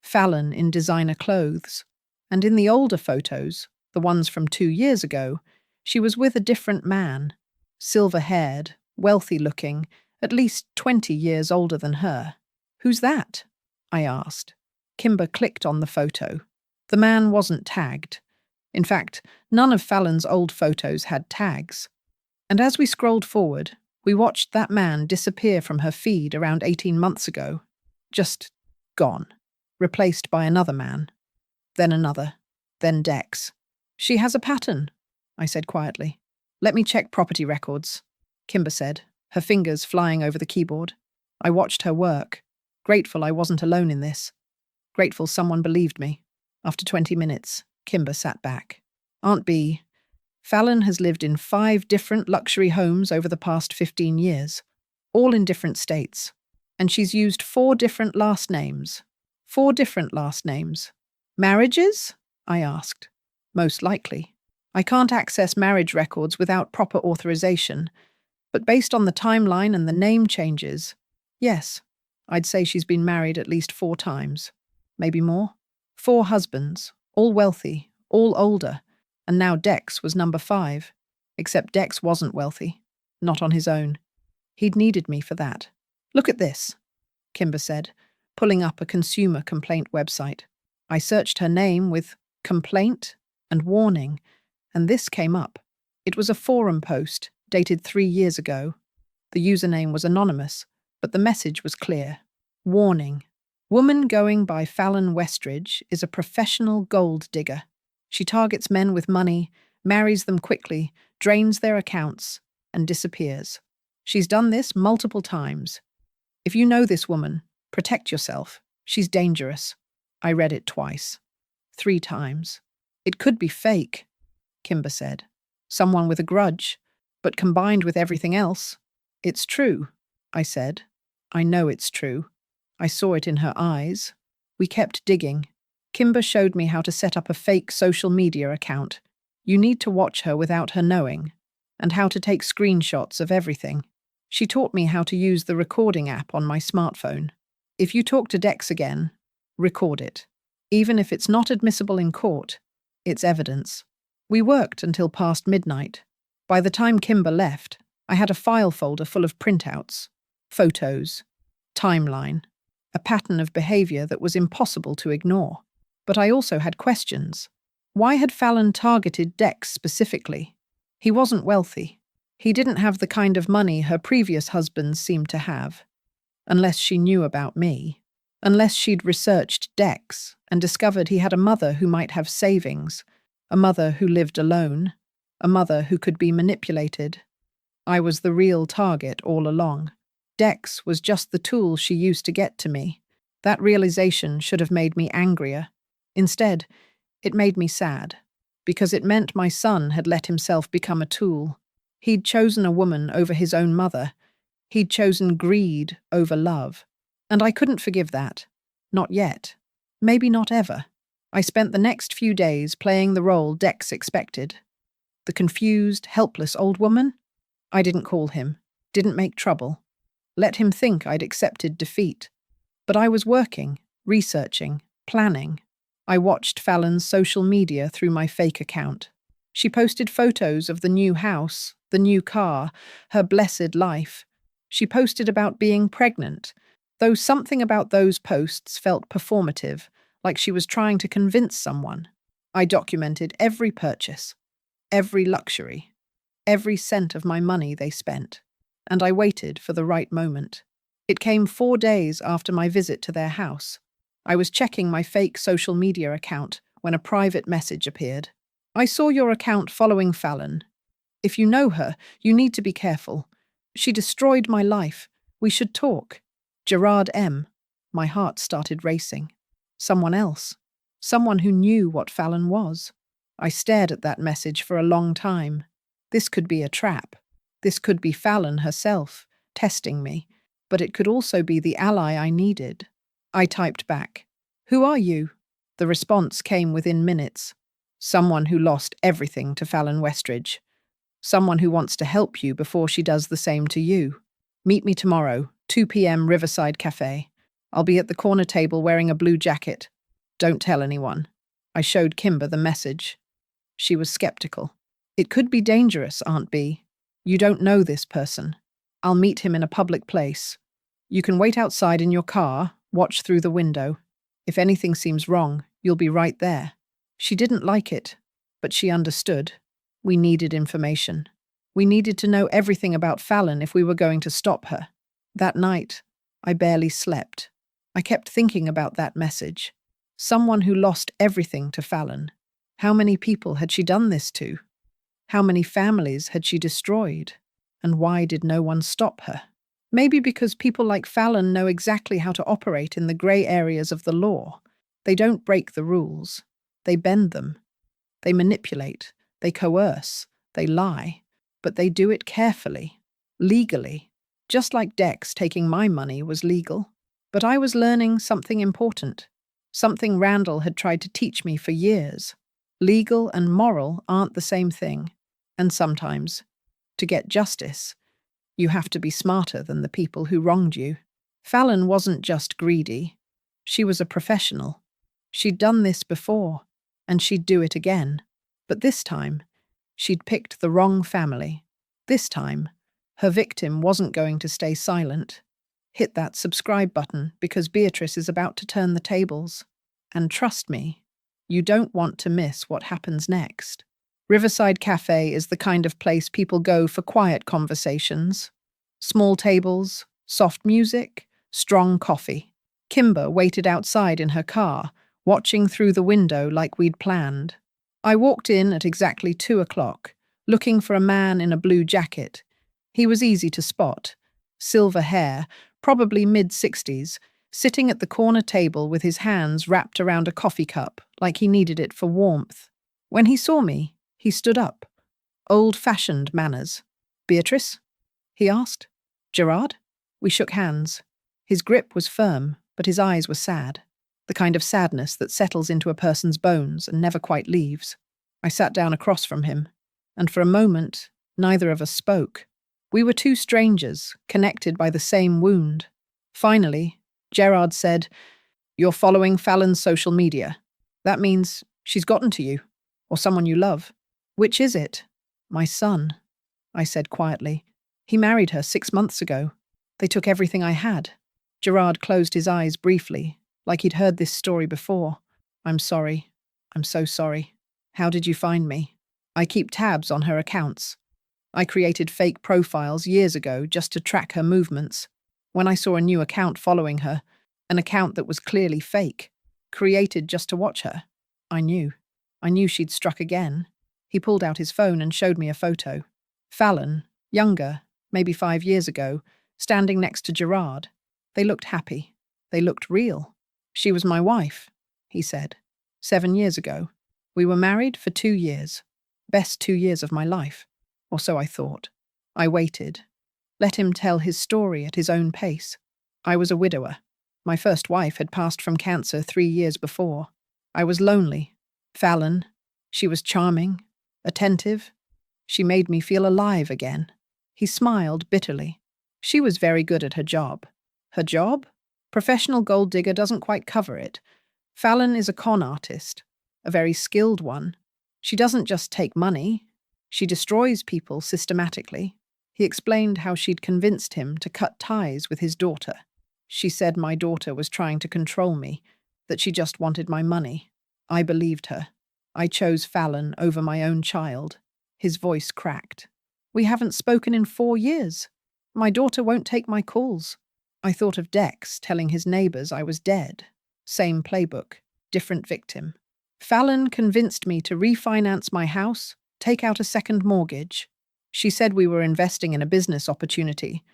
S1: Fallon in designer clothes. And in the older photos, the ones from 2 years ago, she was with a different man, silver-haired, wealthy-looking, at least 20 years older than her. "Who's that?" I asked. Kimber clicked on the photo. The man wasn't tagged. In fact, none of Fallon's old photos had tags. And as we scrolled forward, we watched that man disappear from her feed around 18 months ago. Just gone. Replaced by another man. Then another. Then Dex. "She has a pattern," I said quietly. "Let me check property records," Kimber said, her fingers flying over the keyboard. I watched her work, grateful I wasn't alone in this. Grateful someone believed me. After 20 minutes, Kimber sat back. "Aunt B, Fallon has lived in 5 different luxury homes over the past 15 years, all in different states. And she's used 4 different last names. 4 different last names. Marriages?" I asked. "Most likely. I can't access marriage records without proper authorization, but based on the timeline and the name changes, yes, I'd say she's been married at least 4 times. Maybe more. 4 husbands, all wealthy, all older, and now Dex was number 5. Except Dex wasn't wealthy. Not on his own. He'd needed me for that. "Look at this," Kimber said, pulling up a consumer complaint website. I searched her name with complaint and warning, and this came up. It was a forum post, dated 3 years ago. The username was anonymous, but the message was clear. Warning. Woman going by Fallon Westridge is a professional gold digger. She targets men with money, marries them quickly, drains their accounts, and disappears. She's done this multiple times. If you know this woman, protect yourself. She's dangerous. I read it twice. 3 times. It could be fake, Kimber said. Someone with a grudge. But combined with everything else, it's true. I said. I know it's true. I saw it in her eyes. We kept digging. Kimber showed me how to set up a fake social media account. You need to watch her without her knowing, and how to take screenshots of everything. She taught me how to use the recording app on my smartphone. If you talk to Dex again, record it. Even if it's not admissible in court, it's evidence. We worked until past midnight. By the time Kimber left, I had a file folder full of printouts, photos, timeline, a pattern of behavior that was impossible to ignore. But I also had questions. Why had Fallon targeted Dex specifically? He wasn't wealthy. He didn't have the kind of money her previous husbands seemed to have. Unless she knew about me. Unless she'd researched Dex and discovered he had a mother who might have savings, a mother who lived alone, a mother who could be manipulated. I was the real target all along. Dex was just the tool she used to get to me. That realization should have made me angrier. Instead, it made me sad, because it meant my son had let himself become a tool. He'd chosen a woman over his own mother. He'd chosen greed over love. And I couldn't forgive that. Not yet. Maybe not ever. I spent the next few days playing the role Dex expected. The confused, helpless old woman? I didn't call him, didn't make trouble. Let him think I'd accepted defeat. But I was working, researching, planning. I watched Fallon's social media through my fake account. She posted photos of the new house, the new car, her blessed life. She posted about being pregnant, though something about those posts felt performative, like she was trying to convince someone. I documented every purchase, every luxury, every cent of my money they spent, and I waited for the right moment. It came 4 days after my visit to their house. I was checking my fake social media account when a private message appeared. I saw your account following Fallon. If you know her, you need to be careful. She destroyed my life. We should talk. Gerard M. My heart started racing. Someone else. Someone who knew what Fallon was. I stared at that message for a long time. This could be a trap. This could be Fallon herself, testing me. But it could also be the ally I needed. I typed back, "Who are you?" The response came within minutes. Someone who lost everything to Fallon Westridge. Someone who wants to help you before she does the same to you. Meet me tomorrow, 2 p.m. Riverside Cafe. I'll be at the corner table wearing a blue jacket. Don't tell anyone. I showed Kimber the message. She was skeptical. It could be dangerous, Aunt B. You don't know this person. I'll meet him in a public place. You can wait outside in your car, watch through the window. If anything seems wrong, you'll be right there. She didn't like it, but she understood. We needed information. We needed to know everything about Fallon if we were going to stop her. That night, I barely slept. I kept thinking about that message. Someone who lost everything to Fallon. How many people had she done this to? How many families had she destroyed? And why did no one stop her? Maybe because people like Fallon know exactly how to operate in the grey areas of the law. They don't break the rules. They bend them. They manipulate. They coerce. They lie. But they do it carefully, legally. Just like Dex taking my money was legal. But I was learning something important. Something Randall had tried to teach me for years. Legal and moral aren't the same thing. And sometimes, to get justice, you have to be smarter than the people who wronged you. Fallon wasn't just greedy. She was a professional. She'd done this before, and she'd do it again. But this time, she'd picked the wrong family. This time, her victim wasn't going to stay silent. Hit that subscribe button because Beatrice is about to turn the tables. And trust me, you don't want to miss what happens next. Riverside Cafe is the kind of place people go for quiet conversations. Small tables, soft music, strong coffee. Kimber waited outside in her car, watching through the window like we'd planned. I walked in at exactly 2 o'clock, looking for a man in a blue jacket. He was easy to spot. Silver hair, probably mid-60s, sitting at the corner table with his hands wrapped around a coffee cup like he needed it for warmth. When he saw me, he stood up. Old-fashioned manners. "Beatrice?" he asked. "Gerard?" We shook hands. His grip was firm, but his eyes were sad. The kind of sadness that settles into a person's bones and never quite leaves. I sat down across from him, and for a moment, neither of us spoke. We were two strangers, connected by the same wound. Finally, Gerard said, "You're following Fallon's social media. That means she's gotten to you, or someone you love. Which is it?" "My son," I said quietly. "He married her 6 months ago. They took everything I had." Gerard closed his eyes briefly, like he'd heard this story before. "I'm sorry. I'm so sorry. How did you find me?" "I keep tabs on her accounts. I created fake profiles years ago just to track her movements. When I saw a new account following her, an account that was clearly fake, created just to watch her, I knew. I knew she'd struck again." He pulled out his phone and showed me a photo. Fallon, younger, maybe 5 years ago, standing next to Gerard. They looked happy. They looked real. "She was my wife," he said. 7 years ago. We were married for 2 years. Best 2 years of my life. Or so I thought. I waited. Let him tell his story at his own pace. I was a widower. My first wife had passed from cancer 3 years before. I was lonely. Fallon, she was charming, attentive. She made me feel alive again. He smiled bitterly. She was very good at her job. Her job? Professional gold digger doesn't quite cover it. Fallon is a con artist, a very skilled one. She doesn't just take money. She destroys people systematically. He explained how she'd convinced him to cut ties with his daughter. She said my daughter was trying to control me, that she just wanted my money. I believed her. I chose Fallon over my own child. His voice cracked. "We haven't spoken in 4 years. My daughter won't take my calls." I thought of Dex telling his neighbors I was dead. Same playbook, different victim. Fallon convinced me to refinance my house, take out a second mortgage. She said we were investing in a business opportunity.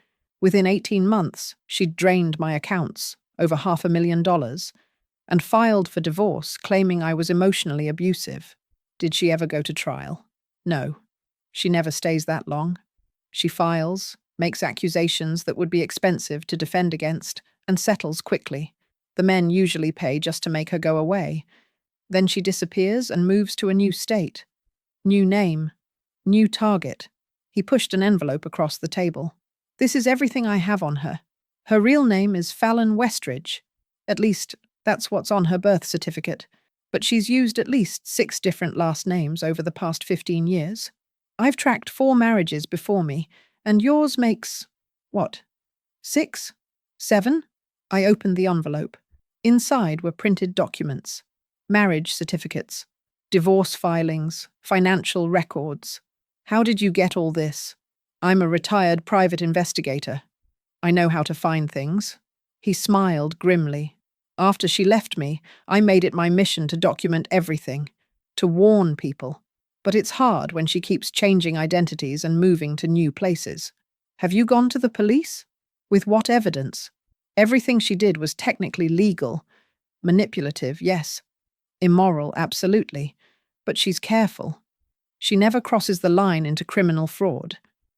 S1: Within 18 months, she'd drained my accounts, over $500,000, and filed for divorce, claiming I was emotionally abusive. Did she ever go to trial? No. She never stays that long. She files, makes accusations that would be expensive to defend against, and settles quickly. The men usually pay just to make her go away. Then she disappears and moves to a new state. New name. New target. He pushed an envelope across the table. "This is everything I have on her. Her real name is Fallon Westridge. At least, that's what's on her birth certificate. But she's used at least 6 different last names over the past 15 years. I've tracked 4 marriages before me, and yours makes, what, 6? 7? I opened the envelope. Inside were printed documents, marriage certificates, divorce filings, financial records. "How did you get all this?" "I'm a retired private investigator. I know how to find things." He smiled grimly. "After she left me, I made it my mission to document everything, to warn people. But it's hard when she keeps changing identities and moving to new places." "Have you gone to the police?" "With what evidence?" "Everything she did was technically legal. Manipulative, yes. Immoral, absolutely. But she's careful. She never crosses the line into criminal fraud.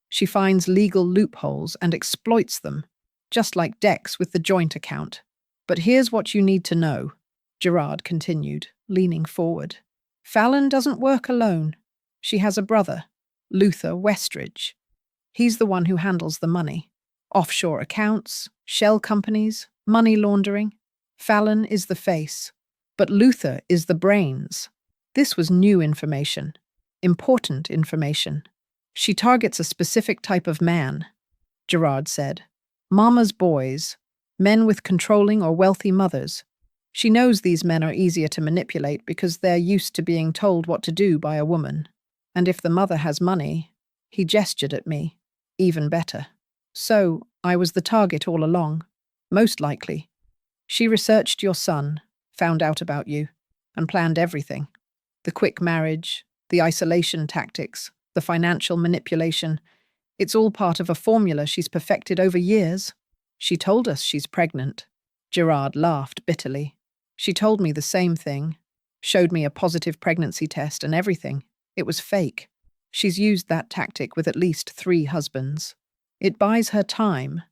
S1: She finds legal loopholes and exploits them, just like Dex with the joint account. But here's what you need to know," Gerard continued, leaning forward. "Fallon doesn't work alone. She has a brother, Luther Westridge. He's the one who handles the money. Offshore accounts, shell companies, money laundering. Fallon is the face, but Luther is the brains." This was new information, important information. "She targets a specific type of man," Gerard said. "Mama's boys, men with controlling or wealthy mothers. She knows these men are easier to manipulate because they're used to being told what to do by a woman. And if the mother has money," he gestured at me, "even better. So, I was the target all along. Most likely. She researched your son, found out about you, and planned everything. The quick marriage, the isolation tactics, the financial manipulation. It's all part of a formula she's perfected over years. She told us she's pregnant." Gerard laughed bitterly. "She told me the same thing. Showed me a positive pregnancy test and everything. It was fake. She's used that tactic with at least 3 husbands. It buys her time.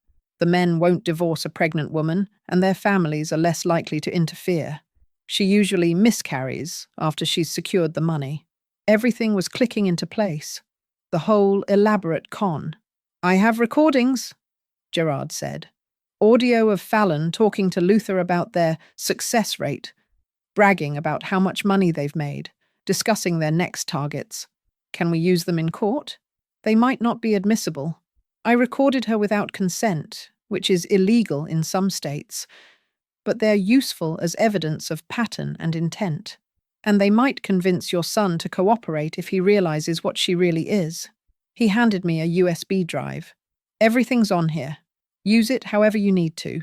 S1: The men won't divorce a pregnant woman, and their families are less likely to interfere. She usually miscarries after she's secured the money. Everything was clicking into place. The whole elaborate con. "I have recordings," Gerard said. "Audio of Fallon talking to Luther about their success rate, bragging about how much money they've made, discussing their next targets. Can we use them in court? They might not be admissible. I recorded her without consent, which is illegal in some states, but they're useful as evidence of pattern and intent. And they might convince your son to cooperate if he realizes what she really is." He handed me a USB drive. "Everything's on here. Use it however you need to."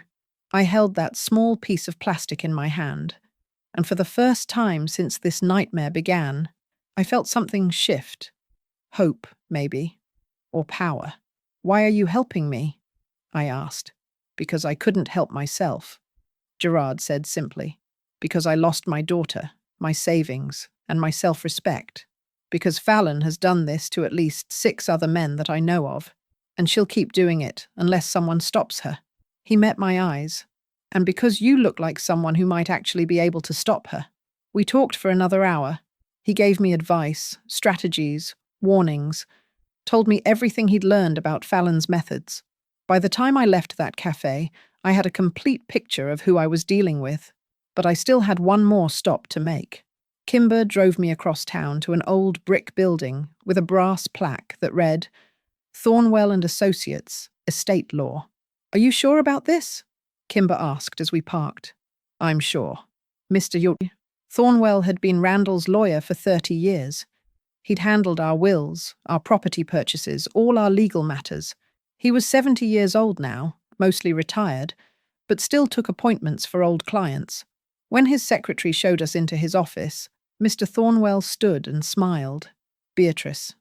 S1: I held that small piece of plastic in my hand, and for the first time since this nightmare began, I felt something shift. Hope, maybe. Or power. "Why are you helping me?" I asked. "Because I couldn't help myself," Gerard said simply. "Because I lost my daughter, my savings, and my self-respect. Because Fallon has done this to at least 6 other men that I know of, and she'll keep doing it unless someone stops her." He met my eyes. "And because you look like someone who might actually be able to stop her." We talked for another hour. He gave me advice, strategies, warnings, told me everything he'd learned about Fallon's methods. By the time I left that cafe, I had a complete picture of who I was dealing with, but I still had one more stop to make. Kimber drove me across town to an old brick building with a brass plaque that read, "Thornwell and Associates, Estate Law." "Are you sure about this?" Kimber asked as we parked. "I'm sure. Mr. Thornwell had been Randall's lawyer for 30 years. He'd handled our wills, our property purchases, all our legal matters. He was 70 years old now, mostly retired, but still took appointments for old clients. When his secretary showed us into his office, Mr. Thornwell stood and smiled. "Beatrice,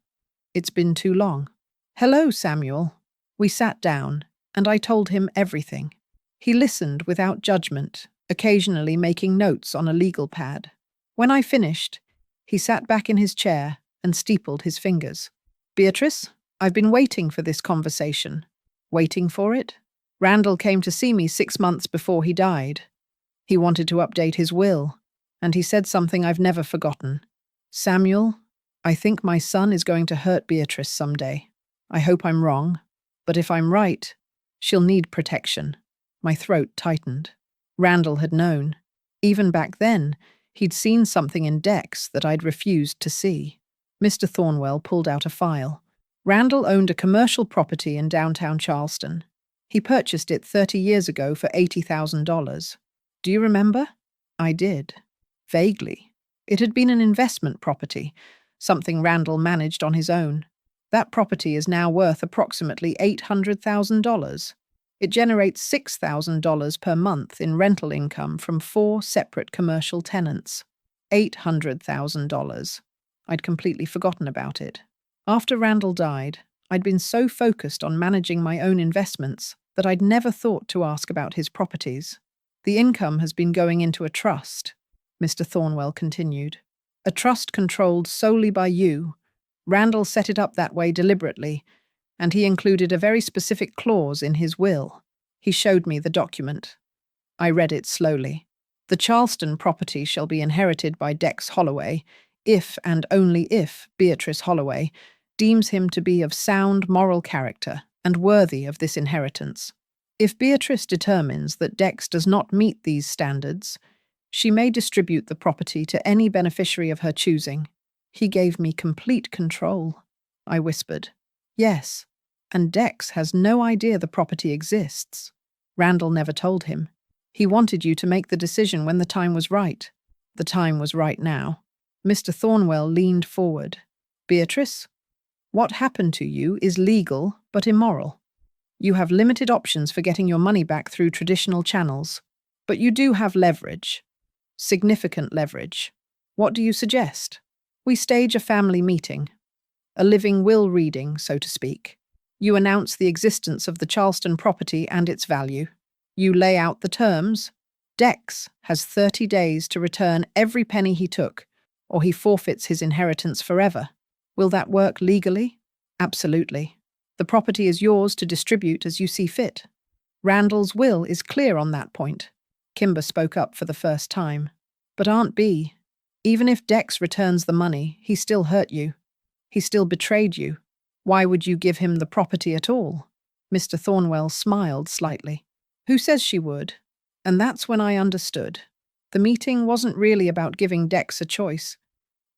S1: it's been too long." "Hello, Samuel." We sat down, and I told him everything. He listened without judgment, occasionally making notes on a legal pad. When I finished, he sat back in his chair and steepled his fingers. "Beatrice, I've been waiting for this conversation." "Waiting for it?" "Randall came to see me 6 months before he died. He wanted to update his will, and he said something I've never forgotten. 'Samuel, I think my son is going to hurt Beatrice someday. I hope I'm wrong, but if I'm right, she'll need protection.'" My throat tightened. Randall had known. Even back then, he'd seen something in Dex that I'd refused to see. Mr. Thornwell pulled out a file. Randall owned a commercial property in downtown Charleston. He purchased it 30 years ago for $80,000. "Do you remember?" I did. Vaguely. It had been an investment property, something Randall managed on his own. That property is now worth approximately $800,000. It generates $6,000 per month in rental income from 4 separate commercial tenants. $800,000. I'd completely forgotten about it. After Randall died, I'd been so focused on managing my own investments that I'd never thought to ask about his properties. "The income has been going into a trust," Mr. Thornwell continued. "A trust controlled solely by you. Randall set it up that way deliberately, and he included a very specific clause in his will." He showed me the document. I read it slowly. "The Charleston property shall be inherited by Dex Holloway, if and only if Beatrice Holloway deems him to be of sound moral character and worthy of this inheritance. If Beatrice determines that Dex does not meet these standards, she may distribute the property to any beneficiary of her choosing." He gave me complete control. I whispered, "Yes, and Dex has no idea the property exists. Randall never told him. He wanted you to make the decision when the time was right." The time was right now. Mr. Thornwell leaned forward. "Beatrice, what happened to you is legal but immoral. You have limited options for getting your money back through traditional channels, but you do have leverage. Significant leverage. What do you suggest? We stage a family meeting. A living will reading, so to speak. You announce the existence of the Charleston property and its value. You lay out the terms. Dex has 30 days to return every penny he took, or he forfeits his inheritance forever. Will that work legally? Absolutely. The property is yours to distribute as you see fit." Randall's will is clear on that point. Kimber spoke up for the first time. But Aunt B, even if Dex returns the money, he still hurt you. He still betrayed you. Why would you give him the property at all? Mr. Thornwell smiled slightly. Who says she would? And that's when I understood. The meeting wasn't really about giving Dex a choice.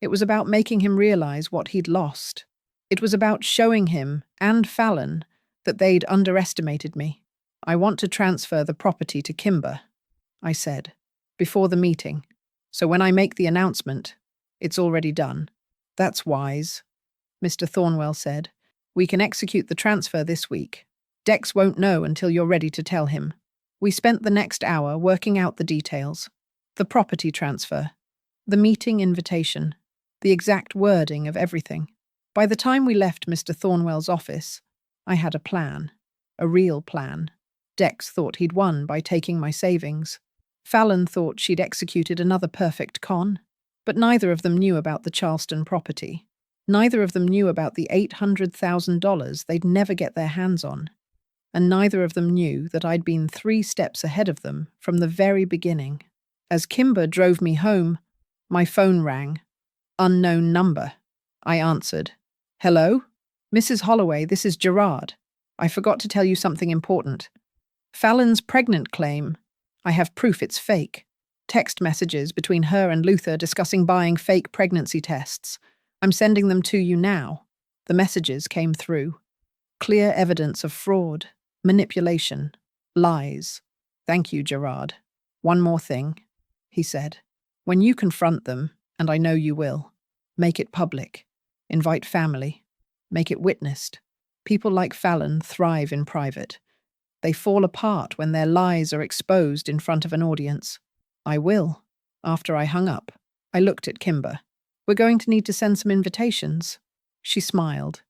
S1: It was about making him realize what he'd lost. It was about showing him, and Fallon, that they'd underestimated me. I want to transfer the property to Kimber, I said, before the meeting. So when I make the announcement, it's already done. That's wise, Mr. Thornwell said. We can execute the transfer this week. Dex won't know until you're ready to tell him. We spent the next hour working out the details. The property transfer, the meeting invitation, the exact wording of everything. By the time we left Mr. Thornwell's office, I had a plan. A real plan. Dex thought he'd won by taking my savings. Fallon thought she'd executed another perfect con. But neither of them knew about the Charleston property. Neither of them knew about the $800,000 they'd never get their hands on. And neither of them knew that I'd been 3 steps ahead of them from the very beginning. As Kimber drove me home, my phone rang. Unknown number. I answered. Hello? Mrs. Holloway, this is Gerard. I forgot to tell you something important. Fallon's pregnant claim. I have proof it's fake. Text messages between her and Luther discussing buying fake pregnancy tests. I'm sending them to you now. The messages came through. Clear evidence of fraud, manipulation, lies. Thank you, Gerard. One more thing, he said. When you confront them, and I know you will, make it public. Invite family. Make it witnessed. People like Fallon thrive in private. They fall apart when their lies are exposed in front of an audience. I will. After I hung up, I looked at Kimber. We're going to need to send some invitations. She smiled.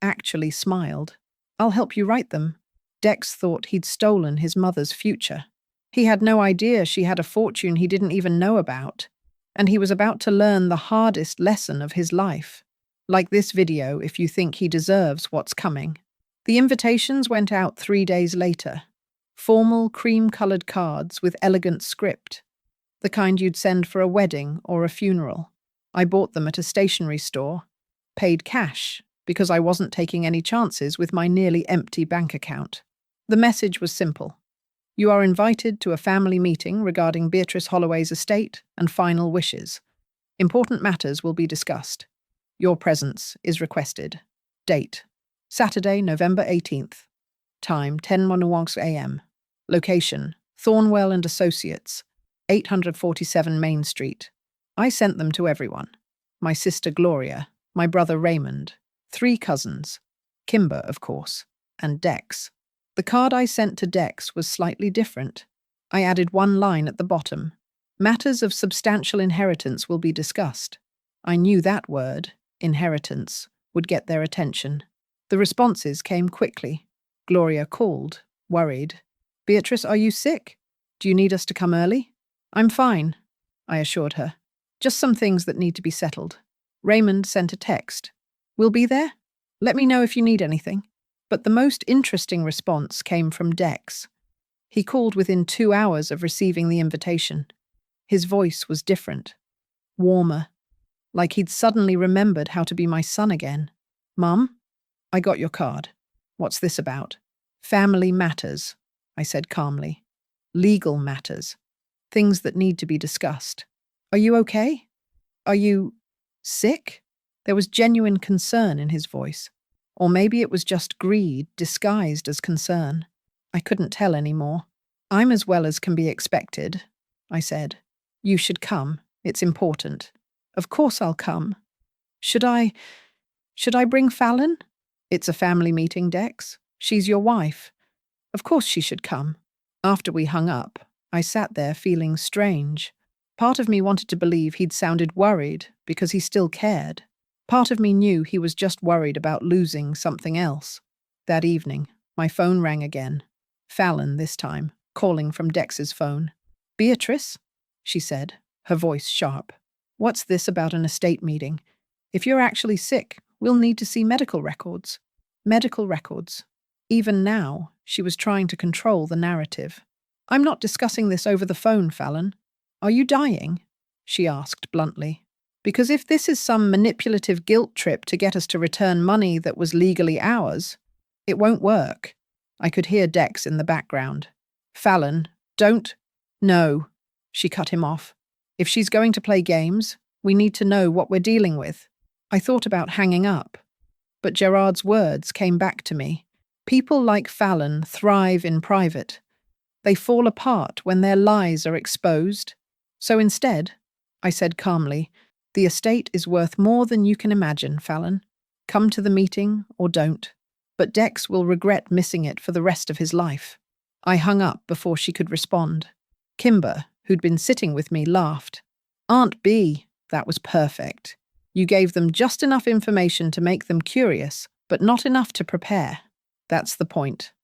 S1: Actually smiled. I'll help you write them. Dex thought he'd stolen his mother's future. He had no idea she had a fortune he didn't even know about. And he was about to learn the hardest lesson of his life. Like this video if you think he deserves what's coming. The invitations went out 3 days later. Formal, cream-colored cards with elegant script. The kind you'd send for a wedding or a funeral. I bought them at a stationery store. Paid cash, because I wasn't taking any chances with my nearly empty bank account. The message was simple. You are invited to a family meeting regarding Beatrice Holloway's estate and final wishes. Important matters will be discussed. Your presence is requested. Date: Saturday, November 18th. Time: 10:01 a.m. Location: Thornwell and Associates, 847 Main Street. I sent them to everyone. My sister Gloria, my brother Raymond, 3 cousins, Kimber, of course, and Dex. The card I sent to Dex was slightly different. I added one line at the bottom. Matters of substantial inheritance will be discussed. I knew that word, inheritance, would get their attention. The responses came quickly. Gloria called, worried. Beatrice, are you sick? Do you need us to come early? I'm fine, I assured her. Just some things that need to be settled. Raymond sent a text. We'll be there? Let me know if you need anything. But the most interesting response came from Dex. He called within 2 hours of receiving the invitation. His voice was different, warmer, like he'd suddenly remembered how to be my son again. Mum, I got your card. What's this about? Family matters, I said calmly. Legal matters. Things that need to be discussed. Are you okay? Are you sick? There was genuine concern in his voice. Or maybe it was just greed disguised as concern. I couldn't tell anymore. I'm as well as can be expected, I said. You should come. It's important. Of course I'll come. Should I bring Fallon? It's a family meeting, Dex. She's your wife. Of course she should come. After we hung up, I sat there feeling strange. Part of me wanted to believe he'd sounded worried because he still cared. Part of me knew he was just worried about losing something else. That evening, my phone rang again. Fallon this time, calling from Dex's phone. Beatrice? She said, her voice sharp. What's this about an estate meeting? If you're actually sick, we'll need to see medical records. Medical records. Even now, She was trying to control the narrative. "I'm not discussing this over the phone, Fallon. Are you dying?" she asked bluntly. "Because if this is some manipulative guilt trip to get us to return money that was legally ours, it won't work." I could hear Dex in the background. "Fallon, don't—" "No," she cut him off. "If she's going to play games, we need to know what we're dealing with." I thought about hanging up, but Gerard's words came back to me. People like Fallon thrive in private. They fall apart when their lies are exposed. So instead, I said calmly, "The estate is worth more than you can imagine, Fallon. Come to the meeting or don't. But Dex will regret missing it for the rest of his life." I hung up before she could respond. Kimber, who'd been sitting with me, laughed. "Aunt B, that was perfect. You gave them just enough information to make them curious, but not enough to prepare. That's the point.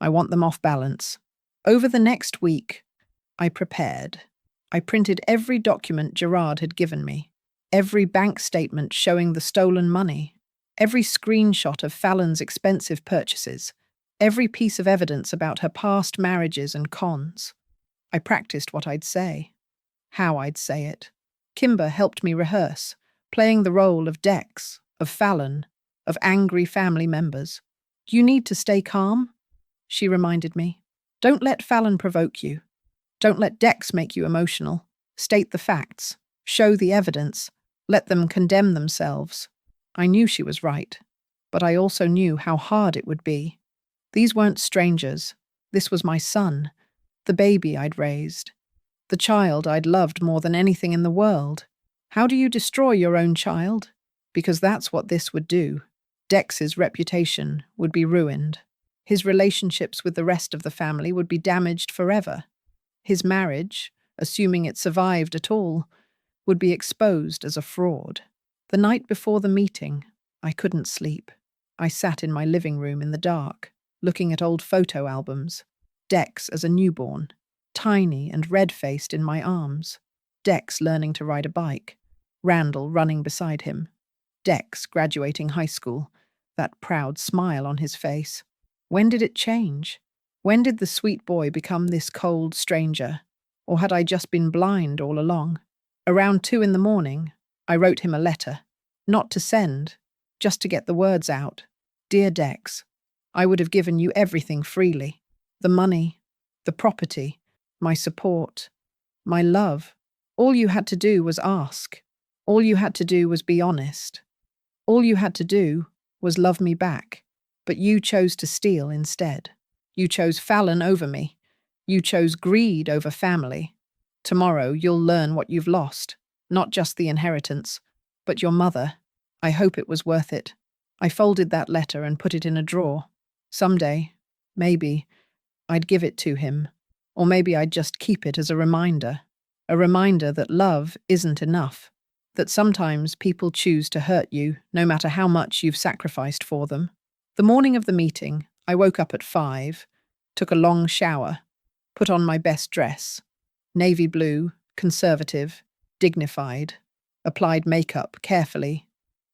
S1: I want them off balance." Over the next week, I prepared. I printed every document Gerard had given me, every bank statement showing the stolen money, every screenshot of Fallon's expensive purchases, every piece of evidence about her past marriages and cons. I practiced what I'd say, how I'd say it. Kimber helped me rehearse, playing the role of Dex, of Fallon, of angry family members. "You need to stay calm," she reminded me. "Don't let Fallon provoke you. Don't let Dex make you emotional. State the facts. Show the evidence. Let them condemn themselves." I knew she was right, but I also knew how hard it would be. These weren't strangers. This was my son, the baby I'd raised, the child I'd loved more than anything in the world. How do you destroy your own child? Because that's what this would do. Dex's reputation would be ruined. His relationships with the rest of the family would be damaged forever. His marriage, assuming it survived at all, would be exposed as a fraud. The night before the meeting, I couldn't sleep. I sat in my living room in the dark, looking at old photo albums. Dex as a newborn, tiny and red-faced in my arms. Dex learning to ride a bike. Randall running beside him. Dex graduating high school, that proud smile on his face. When did it change? When did the sweet boy become this cold stranger? Or had I just been blind all along? Around 2 a.m, I wrote him a letter. Not to send, just to get the words out. "Dear Dex, I would have given you everything freely. The money, the property, my support, my love. All you had to do was ask. All you had to do was be honest. All you had to do was love me back. But you chose to steal instead. You chose Fallon over me. You chose greed over family. Tomorrow you'll learn what you've lost. Not just the inheritance, but your mother. I hope it was worth it." I folded that letter and put it in a drawer. Someday, maybe, I'd give it to him. Or maybe I'd just keep it as a reminder. A reminder that love isn't enough. That sometimes people choose to hurt you, no matter how much you've sacrificed for them. The morning of the meeting, I woke up at 5, took a long shower, put on my best dress. Navy blue, conservative, dignified. Applied makeup carefully.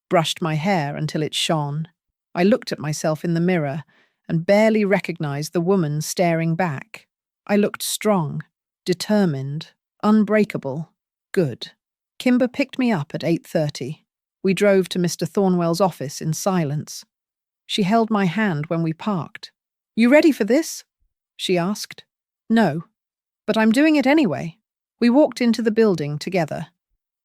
S1: Brushed my hair until it shone. I looked at myself in the mirror and barely recognized the woman staring back. I looked strong, determined, unbreakable, good. Kimber picked me up at 8:30. We drove to Mr. Thornwell's office in silence. She held my hand when we parked. "You ready for this?" she asked. "No, but I'm doing it anyway." We walked into the building together.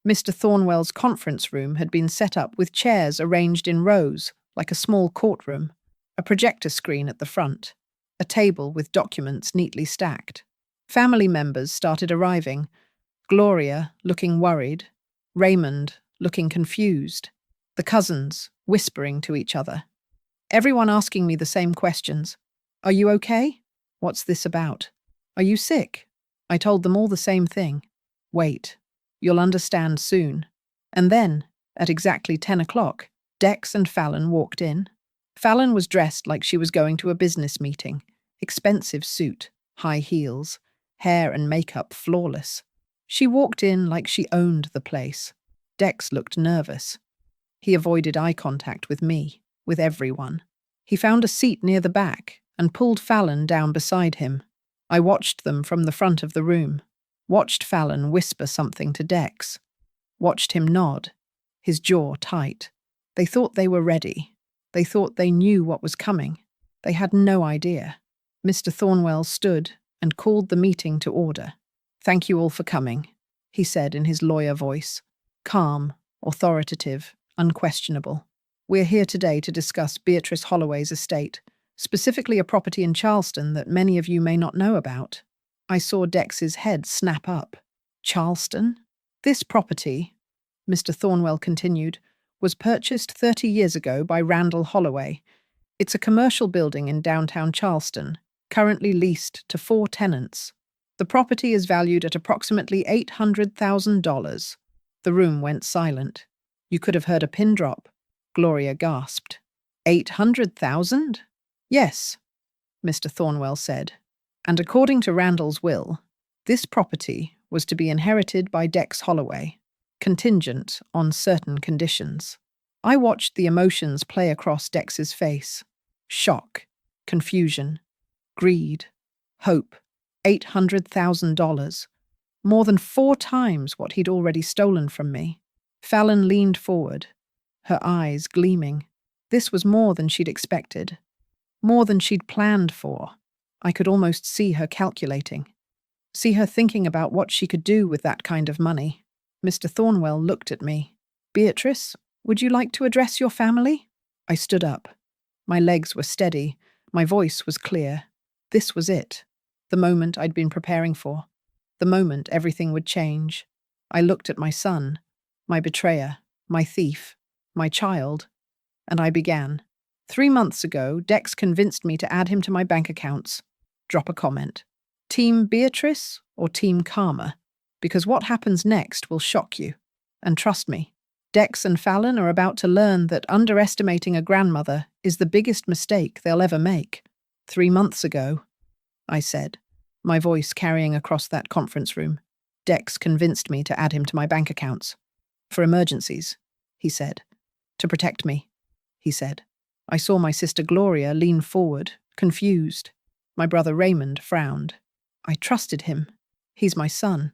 S1: Mr. Thornwell's conference room had been set up with chairs arranged in rows, like a small courtroom, a projector screen at the front, a table with documents neatly stacked. Family members started arriving, Gloria looking worried, Raymond looking confused, the cousins whispering to each other. Everyone asking me the same questions. "Are you okay? What's this about? Are you sick?" I told them all the same thing. "Wait. You'll understand soon." And then, at exactly 10 o'clock, Dex and Fallon walked in. Fallon was dressed like she was going to a business meeting. Expensive suit, high heels, hair and makeup flawless. She walked in like she owned the place. Dex looked nervous. He avoided eye contact with me, with everyone. He found a seat near the back, and pulled Fallon down beside him. I watched them from the front of the room, watched Fallon whisper something to Dex, watched him nod, his jaw tight. They thought they were ready. They thought they knew what was coming. They had no idea. Mr. Thornwell stood and called the meeting to order. "Thank you all for coming," he said in his lawyer voice, calm, authoritative, unquestionable. "We're here today to discuss Beatrice Holloway's estate, specifically a property in Charleston that many of you may not know about." I saw Dex's head snap up. "Charleston? This property," Mr. Thornwell continued, "was purchased 30 years ago by Randall Holloway. It's a commercial building in downtown Charleston, currently leased to 4 tenants. The property is valued at approximately $800,000. The room went silent. You could have heard a pin drop. Gloria gasped. "800,000? "Yes," Mr. Thornwell said. "And according to Randall's will, this property was to be inherited by Dex Holloway, contingent on certain conditions." I watched the emotions play across Dex's face. Shock, confusion, greed, hope. $800,000. More than 4 times what he'd already stolen from me. Fallon leaned forward, her eyes gleaming. This was more than she'd expected, more than she'd planned for. I could almost see her calculating, see her thinking about what she could do with that kind of money. Mr. Thornwell looked at me. "Beatrice, would you like to address your family?" I stood up. My legs were steady, my voice was clear. This was it, the moment I'd been preparing for, the moment everything would change. I looked at my son, my betrayer, my thief, my child, and I began. 3 months ago, Dex convinced me to add him to my bank accounts. Drop a comment. Team Beatrice or Team Karma? Because what happens next will shock you. And trust me, Dex and Fallon are about to learn that underestimating a grandmother is the biggest mistake they'll ever make. 3 months ago, I said, my voice carrying across that conference room, Dex convinced me to add him to my bank accounts. "For emergencies," he said. "To protect me," he said. I saw my sister Gloria lean forward, confused. My brother Raymond frowned. I trusted him. He's my son.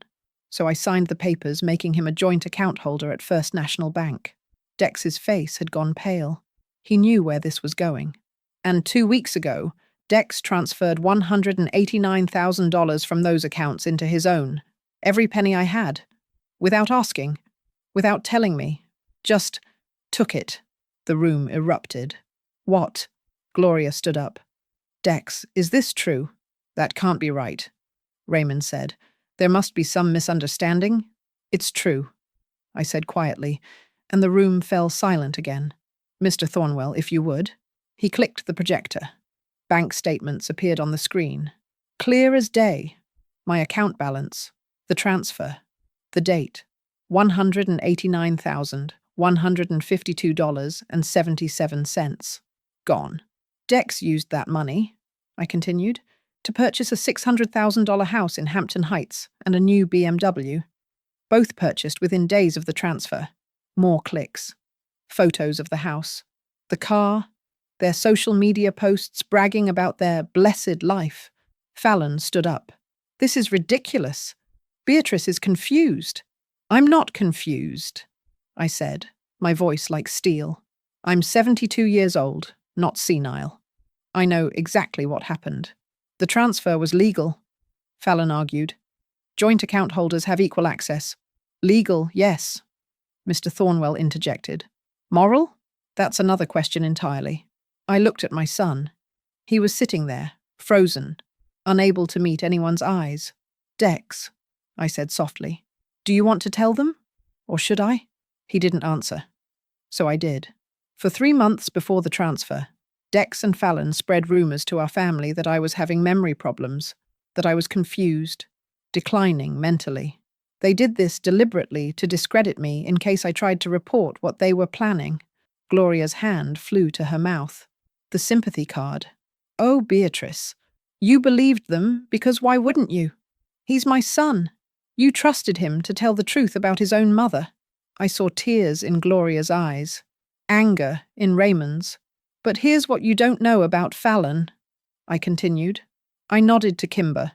S1: So I signed the papers, making him a joint account holder at First National Bank. Dex's face had gone pale. He knew where this was going. And 2 weeks ago, Dex transferred $189,000 from those accounts into his own. Every penny I had. Without asking. Without telling me. Just took it. The room erupted. "What?" Gloria stood up. "Dex, is this true?" "That can't be right," Raymond said. "There must be some misunderstanding." "It's true," I said quietly, and the room fell silent again. "Mr. Thornwell, if you would." He clicked the projector. Bank statements appeared on the screen. Clear as day. My account balance, the transfer, the date, $189,152.77. Gone. Dex used that money, I continued, to purchase a $600,000 house in Hampton Heights and a new BMW. Both purchased within days of the transfer. More clicks. Photos of the house. The car. Their social media posts bragging about their blessed life. Fallon stood up. "This is ridiculous. Beatrice is confused." "I'm not confused," I said, my voice like steel. "I'm 72 years old, not senile. I know exactly what happened. The transfer was legal," Fallon argued. "Joint account holders have equal access." "Legal, yes," Mr. Thornwell interjected. "Moral? That's another question entirely." I looked at my son. He was sitting there, frozen, unable to meet anyone's eyes. "Dex," I said softly, "do you want to tell them? Or should I?" He didn't answer. So I did. For 3 months before the transfer, Dex and Fallon spread rumors to our family that I was having memory problems, that I was confused, declining mentally. They did this deliberately to discredit me in case I tried to report what they were planning. Gloria's hand flew to her mouth. The sympathy card. "Oh, Beatrice, you believed them because why wouldn't you? He's my son. You trusted him to tell the truth about his own mother." I saw tears in Gloria's eyes, anger in Raymond's. "But here's what you don't know about Fallon." I continued. I nodded to Kimber,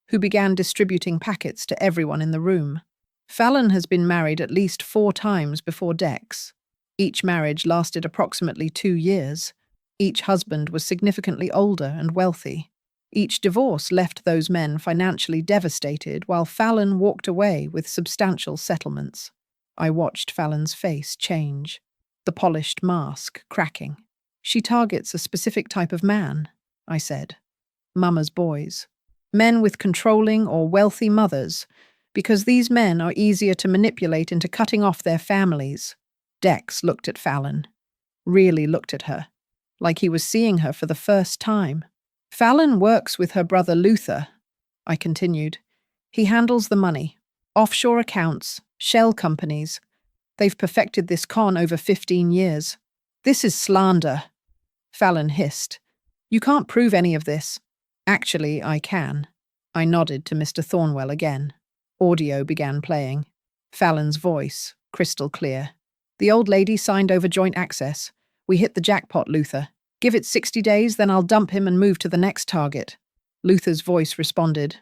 S1: who began distributing packets to everyone in the room. Fallon has been married at least 4 times before Dex. Each marriage lasted approximately 2 years. Each husband was significantly older and wealthy. Each divorce left those men financially devastated, while Fallon walked away with substantial settlements. I watched Fallon's face change, the polished mask cracking. She targets a specific type of man, I said. Mama's boys. Men with controlling or wealthy mothers, because these men are easier to manipulate into cutting off their families. Dex looked at Fallon, really looked at her, like he was seeing her for the first time. Fallon works with her brother Luther, I continued. He handles the money, offshore accounts, shell companies. They've perfected this con over 15 years. This is slander, Fallon hissed. You can't prove any of this. Actually, I can. I nodded to Mr. Thornwell again. Audio began playing. Fallon's voice, crystal clear. The old lady signed over joint access. We hit the jackpot, Luther. Give it 60 days, then I'll dump him and move to the next target. Luther's voice responded.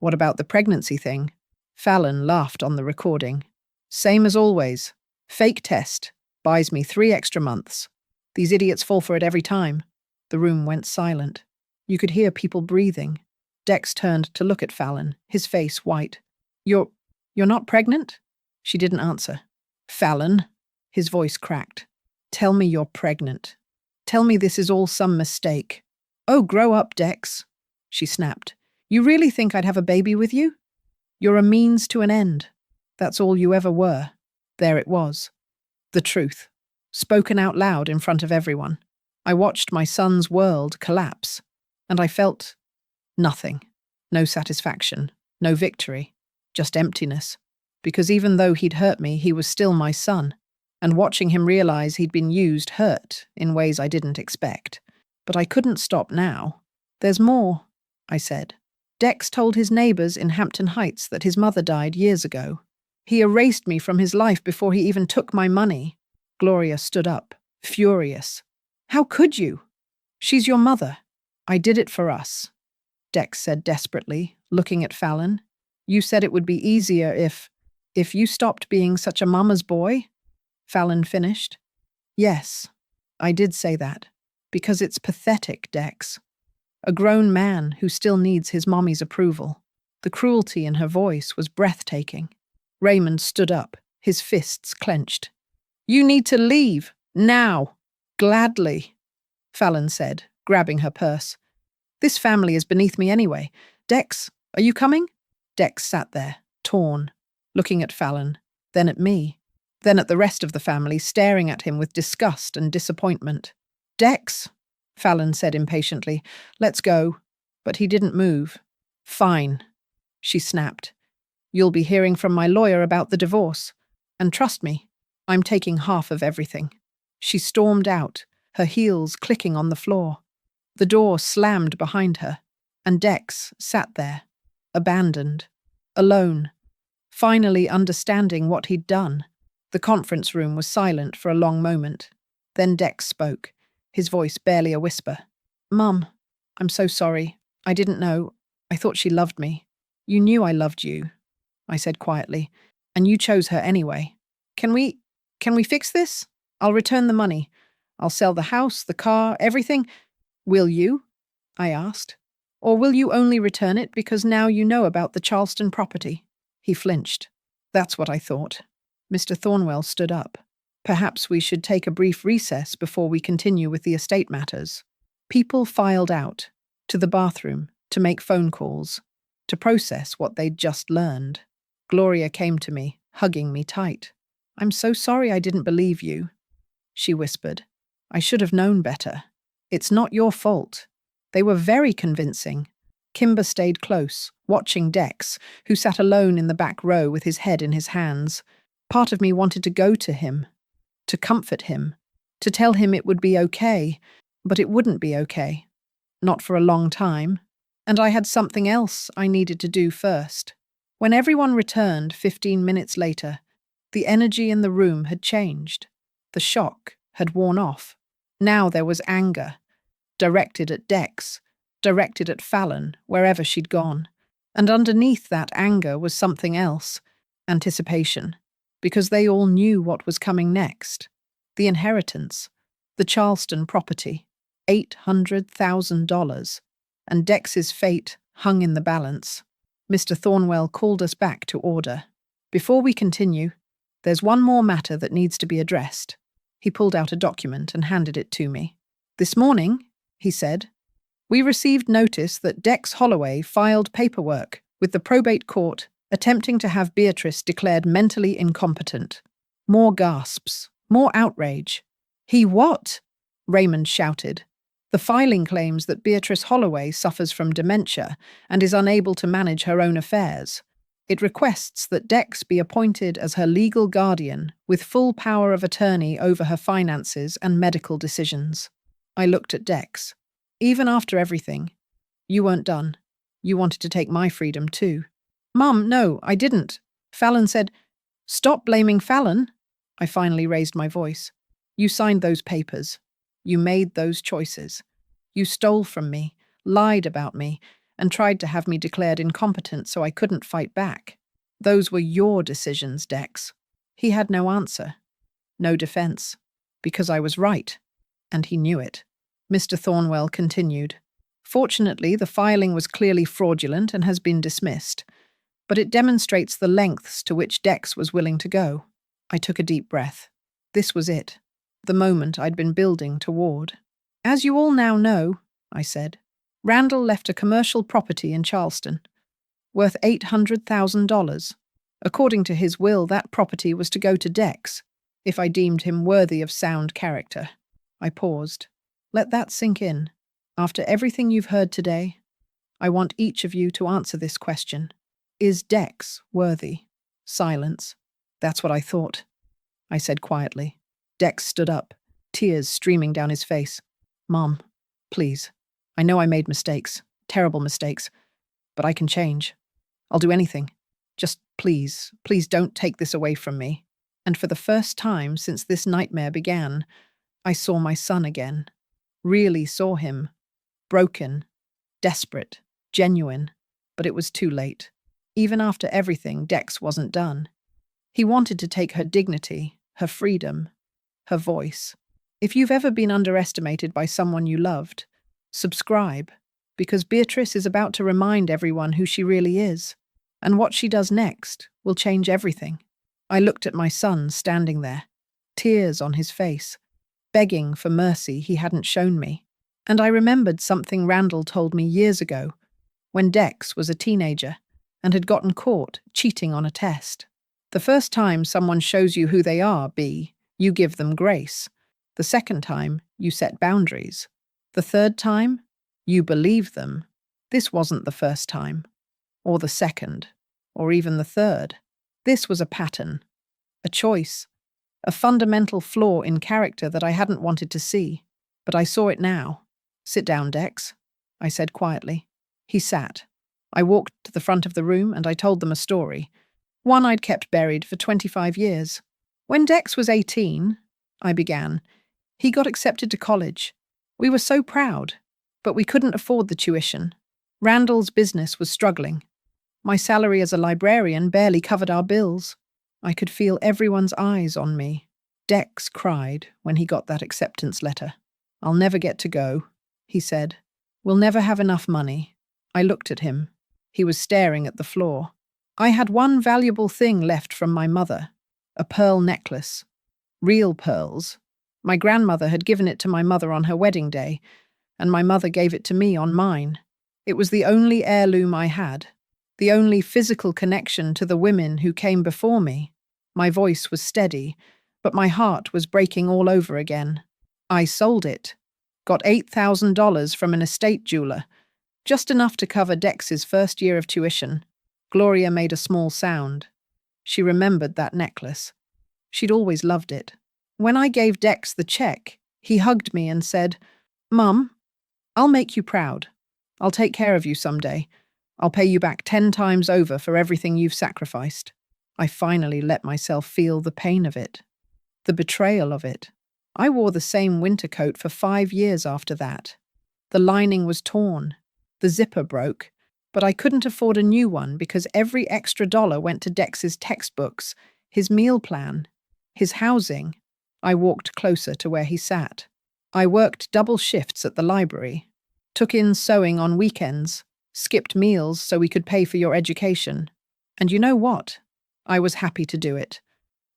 S1: What about the pregnancy thing? Fallon laughed on the recording. Same as always. Fake test. Buys me 3 extra months. These idiots fall for it every time. The room went silent. You could hear people breathing. Dex turned to look at Fallon, his face white. You're not pregnant? She didn't answer. Fallon, his voice cracked. Tell me you're pregnant. Tell me this is all some mistake. Oh, grow up, Dex, she snapped. You really think I'd have a baby with you? You're a means to an end. That's all you ever were. There it was. The truth. Spoken out loud in front of everyone. I watched my son's world collapse, and I felt nothing. No satisfaction, no victory, just emptiness. Because even though he'd hurt me, he was still my son. And watching him realize he'd been used hurt in ways I didn't expect. But I couldn't stop now. There's more, I said. Dex told his neighbors in Hampton Heights that his mother died years ago. He erased me from his life before he even took my money. Gloria stood up, furious. How could you? She's your mother. I did it for us, Dex said desperately, looking at Fallon. You said it would be easier if you stopped being such a mama's boy? Fallon finished. Yes, I did say that. Because it's pathetic, Dex. A grown man who still needs his mommy's approval. The cruelty in her voice was breathtaking. Raymond stood up, his fists clenched. You need to leave, now. Gladly, Fallon said, grabbing her purse. This family is beneath me anyway. Dex, are you coming? Dex sat there, torn, looking at Fallon, then at me, then at the rest of the family, staring at him with disgust and disappointment. Dex, Fallon said impatiently, let's go. But he didn't move. Fine, she snapped. You'll be hearing from my lawyer about the divorce. And trust me, I'm taking half of everything. She stormed out, her heels clicking on the floor. The door slammed behind her, and Dex sat there, abandoned, alone, finally understanding what he'd done. The conference room was silent for a long moment. Then Dex spoke, his voice barely a whisper. Mum, I'm so sorry. I didn't know. I thought she loved me. You knew I loved you, I said quietly, and you chose her anyway. Can we fix this? I'll return the money. I'll sell the house, the car, everything. Will you? I asked. Or will you only return it because now you know about the Charleston property? He flinched. That's what I thought. Mr. Thornwell stood up. Perhaps we should take a brief recess before we continue with the estate matters. People filed out, to the bathroom, to make phone calls, to process what they'd just learned. Gloria came to me, hugging me tight. I'm so sorry I didn't believe you, she whispered. I should have known better. It's not your fault. They were very convincing. Kimber stayed close, watching Dex, who sat alone in the back row with his head in his hands. Part of me wanted to go to him, to comfort him, to tell him it would be okay, but it wouldn't be okay. Not for a long time. And I had something else I needed to do first. When everyone returned 15 minutes later, the energy in the room had changed. The shock had worn off. Now there was anger, directed at Dex, directed at Fallon wherever she'd gone. And underneath that anger was something else, anticipation, because they all knew what was coming next. The inheritance, the Charleston property, $800,000, and Dex's fate hung in the balance. Mr. Thornwell called us back to order. Before we continue, there's one more matter that needs to be addressed. He pulled out a document and handed it to me. This morning, he said, we received notice that Dex Holloway filed paperwork with the probate court attempting to have Beatrice declared mentally incompetent. More gasps, more outrage. He what? Raymond shouted. The filing claims that Beatrice Holloway suffers from dementia and is unable to manage her own affairs. It requests that Dex be appointed as her legal guardian with full power of attorney over her finances and medical decisions. I looked at Dex. Even after everything, you weren't done. You wanted to take my freedom too. Mum, no, I didn't. Fallon said, stop blaming Fallon. I finally raised my voice. You signed those papers. You made those choices. You stole from me, lied about me, and tried to have me declared incompetent so I couldn't fight back. Those were your decisions, Dex. He had no answer, no defense, because I was right, and he knew it. Mr. Thornwell continued. Fortunately, the filing was clearly fraudulent and has been dismissed, but it demonstrates the lengths to which Dex was willing to go. I took a deep breath. This was it, the moment I'd been building toward. As you all now know, I said, Randall left a commercial property in Charleston, worth $800,000. According to his will, that property was to go to Dex, if I deemed him worthy of sound character. I paused. Let that sink in. After everything you've heard today, I want each of you to answer this question. Is Dex worthy? Silence. That's what I thought, I said quietly. Dex stood up, tears streaming down his face. Mom, please. I know I made mistakes, terrible mistakes, but I can change. I'll do anything. Just please, please don't take this away from me. And for the first time since this nightmare began, I saw my son again. Really saw him. Broken, desperate, genuine, but it was too late. Even after everything, Dex wasn't done. He wanted to take her dignity, her freedom, her voice. If you've ever been underestimated by someone you loved, subscribe, because Beatrice is about to remind everyone who she really is, and what she does next will change everything. I looked at my son standing there, tears on his face, begging for mercy he hadn't shown me. And I remembered something Randall told me years ago, when Dex was a teenager and had gotten caught cheating on a test. The first time someone shows you who they are, B, you give them grace. The second time, you set boundaries. The third time, you believe them. This wasn't the first time, or the second, or even the third. This was a pattern, a choice, a fundamental flaw in character that I hadn't wanted to see, but I saw it now. Sit down, Dex, I said quietly. He sat. I walked to the front of the room and I told them a story, one I'd kept buried for 25 years. When Dex was 18, I began, he got accepted to college. We were so proud, but we couldn't afford the tuition. Randall's business was struggling. My salary as a librarian barely covered our bills. I could feel everyone's eyes on me. Dex cried when he got that acceptance letter. I'll never get to go, he said. We'll never have enough money. I looked at him. He was staring at the floor. I had one valuable thing left from my mother, a pearl necklace. Real pearls. My grandmother had given it to my mother on her wedding day, and my mother gave it to me on mine. It was the only heirloom I had, the only physical connection to the women who came before me. My voice was steady, but my heart was breaking all over again. I sold it, got $8,000 from an estate jeweler, just enough to cover Dex's first year of tuition. Gloria made a small sound. She remembered that necklace. She'd always loved it. When I gave Dex the check, he hugged me and said, Mum, I'll make you proud. I'll take care of you someday. I'll pay you back 10 times over for everything you've sacrificed. I finally let myself feel the pain of it, the betrayal of it. I wore the same winter coat for 5 years after that. The lining was torn, The zipper broke, but I couldn't afford a new one because every extra dollar went to Dex's textbooks, his meal plan, his housing. I walked closer to where he sat. I worked double shifts at the library, took in sewing on weekends, skipped meals so we could pay for your education. And you know what? I was happy to do it.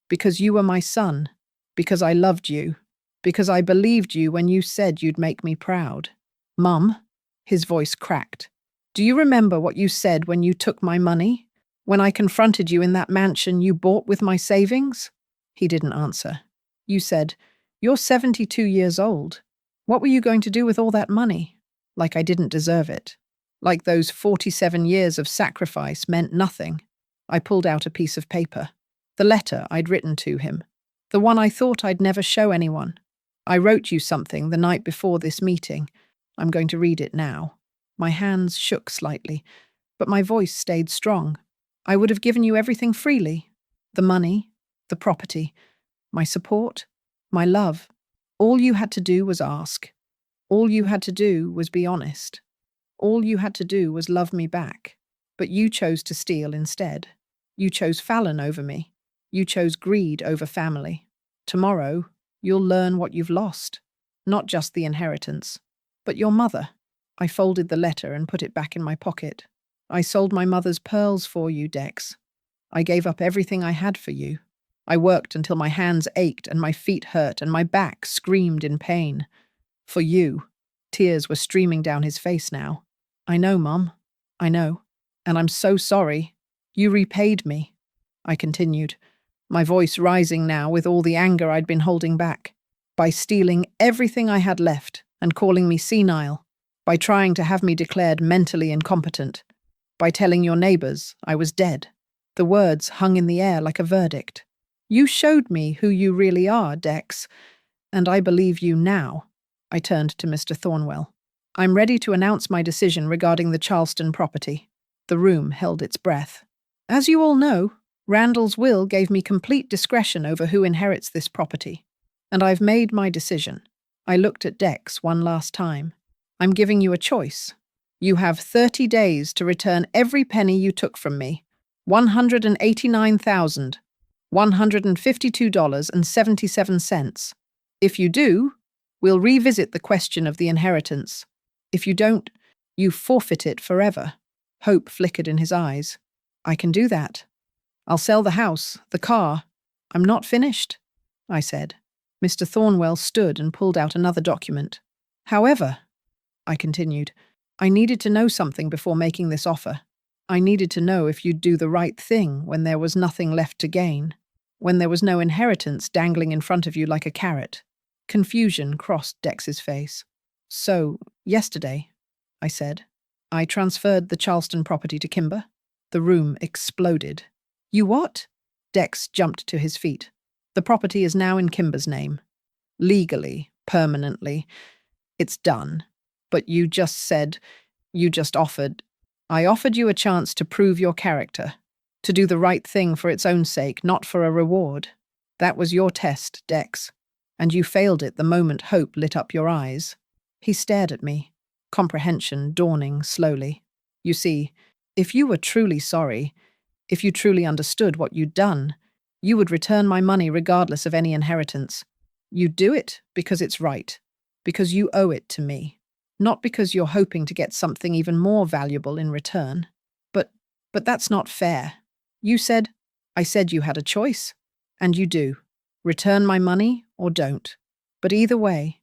S1: Because you were my son. Because I loved you. Because I believed you when you said you'd make me proud. Mum, his voice cracked. Do you remember what you said when you took my money? When I confronted you in that mansion you bought with my savings? He didn't answer. You said, "You're 72 years old. What were you going to do with all that money?" Like I didn't deserve it. Like those 47 years of sacrifice meant nothing. I pulled out a piece of paper. The letter I'd written to him. The one I thought I'd never show anyone. I wrote you something the night before this meeting. I'm going to read it now. My hands shook slightly, but my voice stayed strong. I would have given you everything freely. The money, the property, my support, my love. All you had to do was ask. All you had to do was be honest. All you had to do was love me back. But you chose to steal instead. You chose Fallon over me. You chose greed over family. Tomorrow, you'll learn what you've lost. Not just the inheritance, but your mother. I folded the letter and put it back in my pocket. I sold my mother's pearls for you, Dex. I gave up everything I had for you. I worked until my hands ached and my feet hurt and my back screamed in pain. For you. Tears were streaming down his face now. I know, Mum. I know. And I'm so sorry. You repaid me. I continued, my voice rising now with all the anger I'd been holding back. By stealing everything I had left and calling me senile. By trying to have me declared mentally incompetent. By telling your neighbors I was dead. The words hung in the air like a verdict. You showed me who you really are, Dex, and I believe you now. I turned to Mr. Thornwell. I'm ready to announce my decision regarding the Charleston property. The room held its breath. As you all know, Randall's will gave me complete discretion over who inherits this property. And I've made my decision. I looked at Dex one last time. I'm giving you a choice. You have 30 days to return every penny you took from me. $189,152.77. If you do, we'll revisit the question of the inheritance. If you don't, you forfeit it forever. Hope flickered in his eyes. I can do that. I'll sell the house, the car. I'm not finished, I said. Mr. Thornwell stood and pulled out another document. However, I continued, I needed to know something before making this offer. I needed to know if you'd do the right thing when there was nothing left to gain, when there was no inheritance dangling in front of you like a carrot. Confusion crossed Dex's face. So, yesterday, I said, I transferred the Charleston property to Kimber. The room exploded. You what? Dex jumped to his feet. The property is now in Kimber's name. Legally, permanently. It's done. But you just offered. I offered you a chance to prove your character, to do the right thing for its own sake, not for a reward. That was your test, Dex. And you failed it the moment hope lit up your eyes. He stared at me, comprehension dawning slowly. You see, if you were truly sorry, if you truly understood what you'd done, you would return my money regardless of any inheritance. You'd do it because it's right, because you owe it to me, not because you're hoping to get something even more valuable in return. But that's not fair. I said you had a choice, and you do. Return my money or don't. But either way,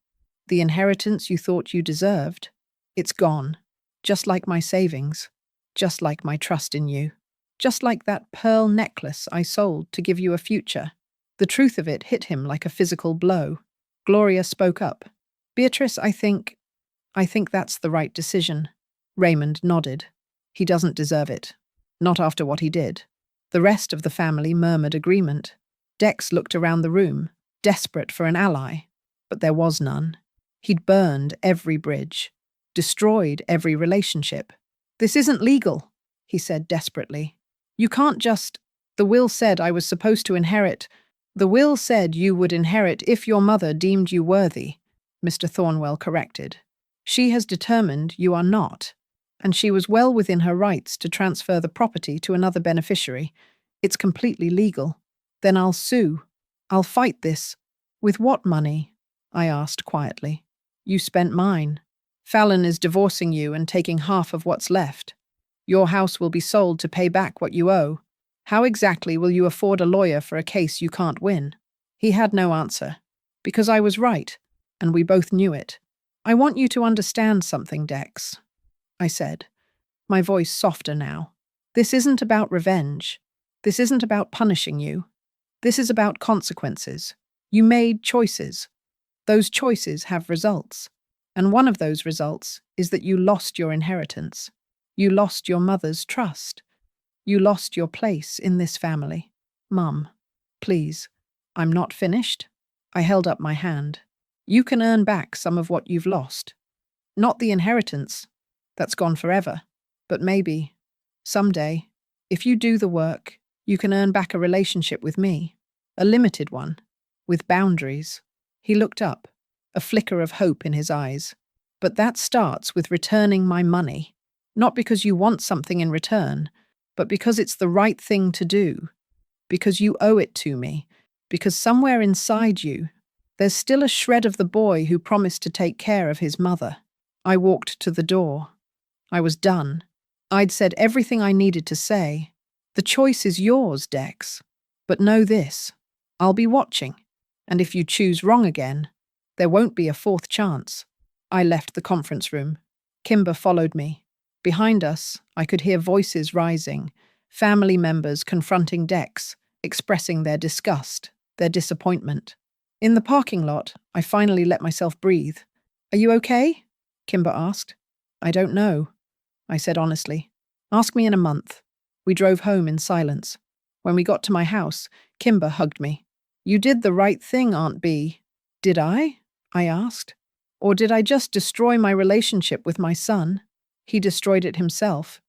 S1: the inheritance you thought you deserved, it's gone, just like my savings, just like my trust in you. Just like that pearl necklace I sold to give you a future. The truth of it hit him like a physical blow. Gloria spoke up. Beatrice, I think that's the right decision. Raymond nodded. He doesn't deserve it. Not after what he did. The rest of the family murmured agreement. Dex looked around the room, desperate for an ally. But there was none. He'd burned every bridge. Destroyed every relationship. This isn't legal, he said desperately. You can't just. The will said I was supposed to inherit. The will said you would inherit if your mother deemed you worthy, Mr. Thornwell corrected. She has determined you are not. and she was well within her rights to transfer the property to another beneficiary. It's completely legal. Then I'll sue. I'll fight this. With what money? I asked quietly. You spent mine. Fallon is divorcing you and taking half of what's left. Your house will be sold to pay back what you owe. How exactly will you afford a lawyer for a case you can't win? He had no answer. Because I was right, and we both knew it. I want you to understand something, Dex, I said, my voice softer now. This isn't about revenge. This isn't about punishing you. This is about consequences. You made choices. Those choices have results. And one of those results is that you lost your inheritance. You lost your mother's trust. You lost your place in this family. Mum, please, I'm not finished. I held up my hand. You can earn back some of what you've lost. Not the inheritance. That's gone forever. But maybe, someday, if you do the work, you can earn back a relationship with me. A limited one. With boundaries. He looked up, a flicker of hope in his eyes. But that starts with returning my money. Not because you want something in return, but because it's the right thing to do. Because you owe it to me. Because somewhere inside you, there's still a shred of the boy who promised to take care of his mother. I walked to the door. I was done. I'd said everything I needed to say. The choice is yours, Dex. But know this. I'll be watching. And if you choose wrong again, there won't be a fourth chance. I left the conference room. Kimber followed me. Behind us, I could hear voices rising, family members confronting Dex, expressing their disgust, their disappointment. In the parking lot, I finally let myself breathe. Are you okay? Kimber asked. I don't know, I said honestly. Ask me in a month. We drove home in silence. When we got to my house, Kimber hugged me. You did the right thing, Aunt B. Did I? I asked. Or did I just destroy my relationship with my son? He destroyed it himself.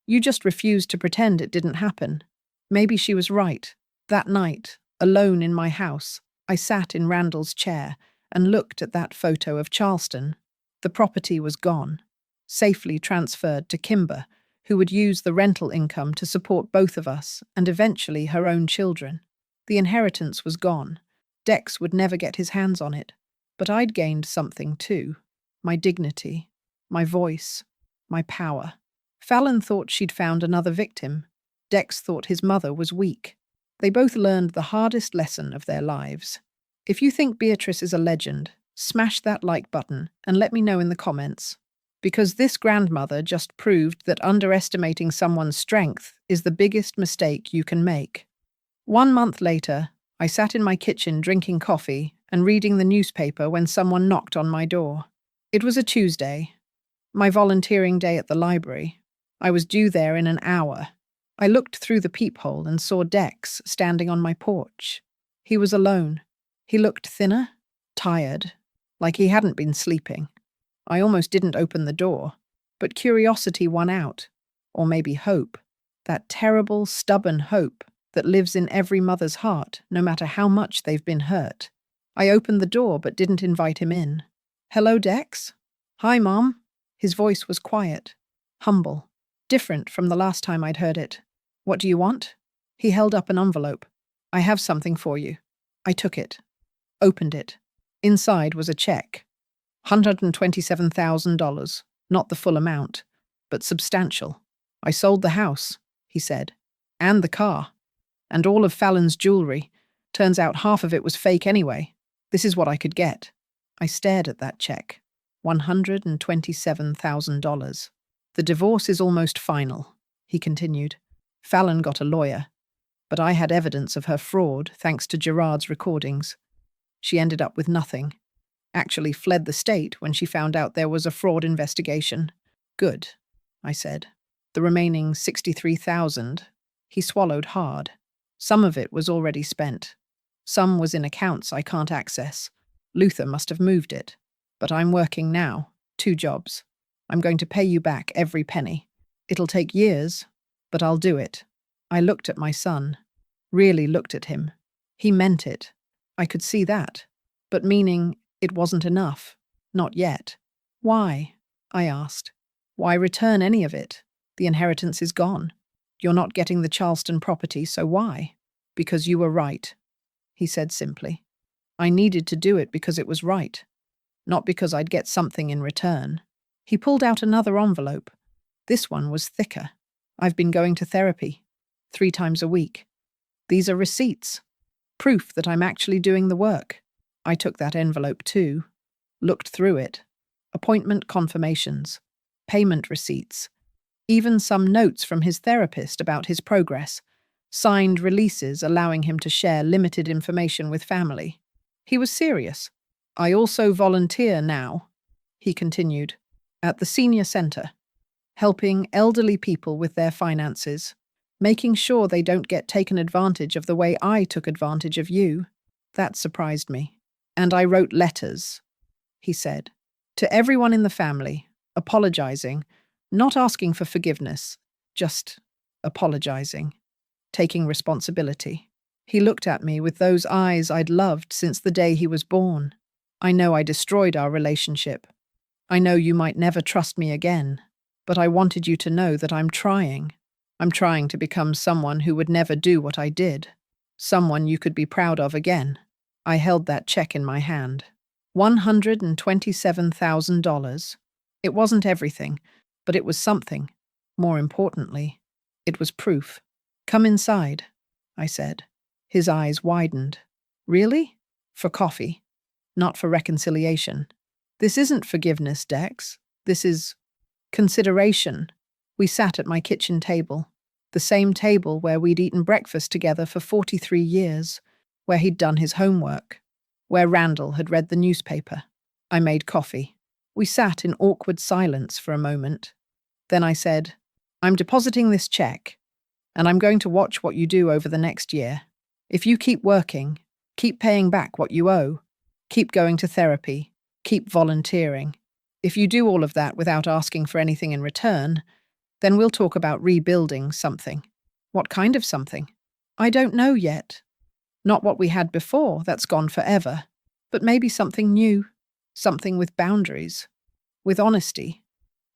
S1: You just refused to pretend it didn't happen. Maybe she was right. That night, alone in my house, I sat in Randall's chair and looked at that photo of Charleston. The property was gone, safely transferred to Kimber, who would use the rental income to support both of us and eventually her own children. The inheritance was gone. Dex would never get his hands on it. But I'd gained something too. My dignity, my voice, my power. Fallon thought she'd found another victim. Dex thought his mother was weak. They both learned the hardest lesson of their lives. If you think Beatrice is a legend, smash that like button and let me know in the comments. Because this grandmother just proved that underestimating someone's strength is the biggest mistake you can make. 1 month later, I sat in my kitchen drinking coffee and reading the newspaper when someone knocked on my door. It was a Tuesday, my volunteering day at the library. I was due there in an hour. I looked through the peephole and saw Dex standing on my porch. He was alone. He looked thinner, tired, like he hadn't been sleeping. I almost didn't open the door, but curiosity won out, or maybe hope, that terrible, stubborn hope that lives in every mother's heart, no matter how much they've been hurt. I opened the door but didn't invite him in. Hello, Dex? Hi, Mom. His voice was quiet, humble, different from the last time I'd heard it. What do you want? He held up an envelope. I have something for you. I took it, opened it. Inside was a check. $127,000, not the full amount, but substantial. I sold the house, he said, and the car, and all of Fallon's jewelry. Turns out half of it was fake anyway. This is what I could get. I stared at that check. $127,000. The divorce is almost final, he continued. Fallon got a lawyer, but I had evidence of her fraud thanks to Gerard's recordings. She ended up with nothing. Actually fled the state when she found out there was a fraud investigation. Good, I said. The remaining $63,000, he swallowed hard. Some of it was already spent. Some was in accounts I can't access. Luther must have moved it. But I'm working now, 2 jobs. I'm going to pay you back every penny. It'll take years, but I'll do it. I looked at my son, really looked at him. He meant it. I could see that. But meaning it wasn't enough. Not yet. Why? I asked. Why return any of it? The inheritance is gone. You're not getting the Charleston property, so why? Because you were right, he said simply. I needed to do it because it was right, not because I'd get something in return. He pulled out another envelope. This one was thicker. I've been going to therapy 3 times a week. These are receipts, proof that I'm actually doing the work. I took that envelope too, looked through it. Appointment confirmations, payment receipts, even some notes from his therapist about his progress, signed releases allowing him to share limited information with family. He was serious. I also volunteer now, he continued, at the senior center, helping elderly people with their finances, making sure they don't get taken advantage of the way I took advantage of you. That surprised me. And I wrote letters, he said, to everyone in the family, apologizing, not asking for forgiveness, just apologizing, taking responsibility. He looked at me with those eyes I'd loved since the day he was born. I know I destroyed our relationship. I know you might never trust me again, but I wanted you to know that I'm trying. I'm trying to become someone who would never do what I did, someone you could be proud of again. I held that check in my hand. $127,000. It wasn't everything, but it was something. More importantly, it was proof. Come inside, I said. His eyes widened. Really? For coffee, not for reconciliation. This isn't forgiveness, Dex. This is consideration. We sat at my kitchen table, the same table where we'd eaten breakfast together for 43 years, where he'd done his homework, where Randall had read the newspaper. I made coffee. We sat in awkward silence for a moment. Then I said, I'm depositing this check, and I'm going to watch what you do over the next year. If you keep working, keep paying back what you owe, keep going to therapy, keep volunteering. If you do all of that without asking for anything in return, then we'll talk about rebuilding something. What kind of something? I don't know yet. Not what we had before, that's gone forever, but maybe something new, something with boundaries, with honesty,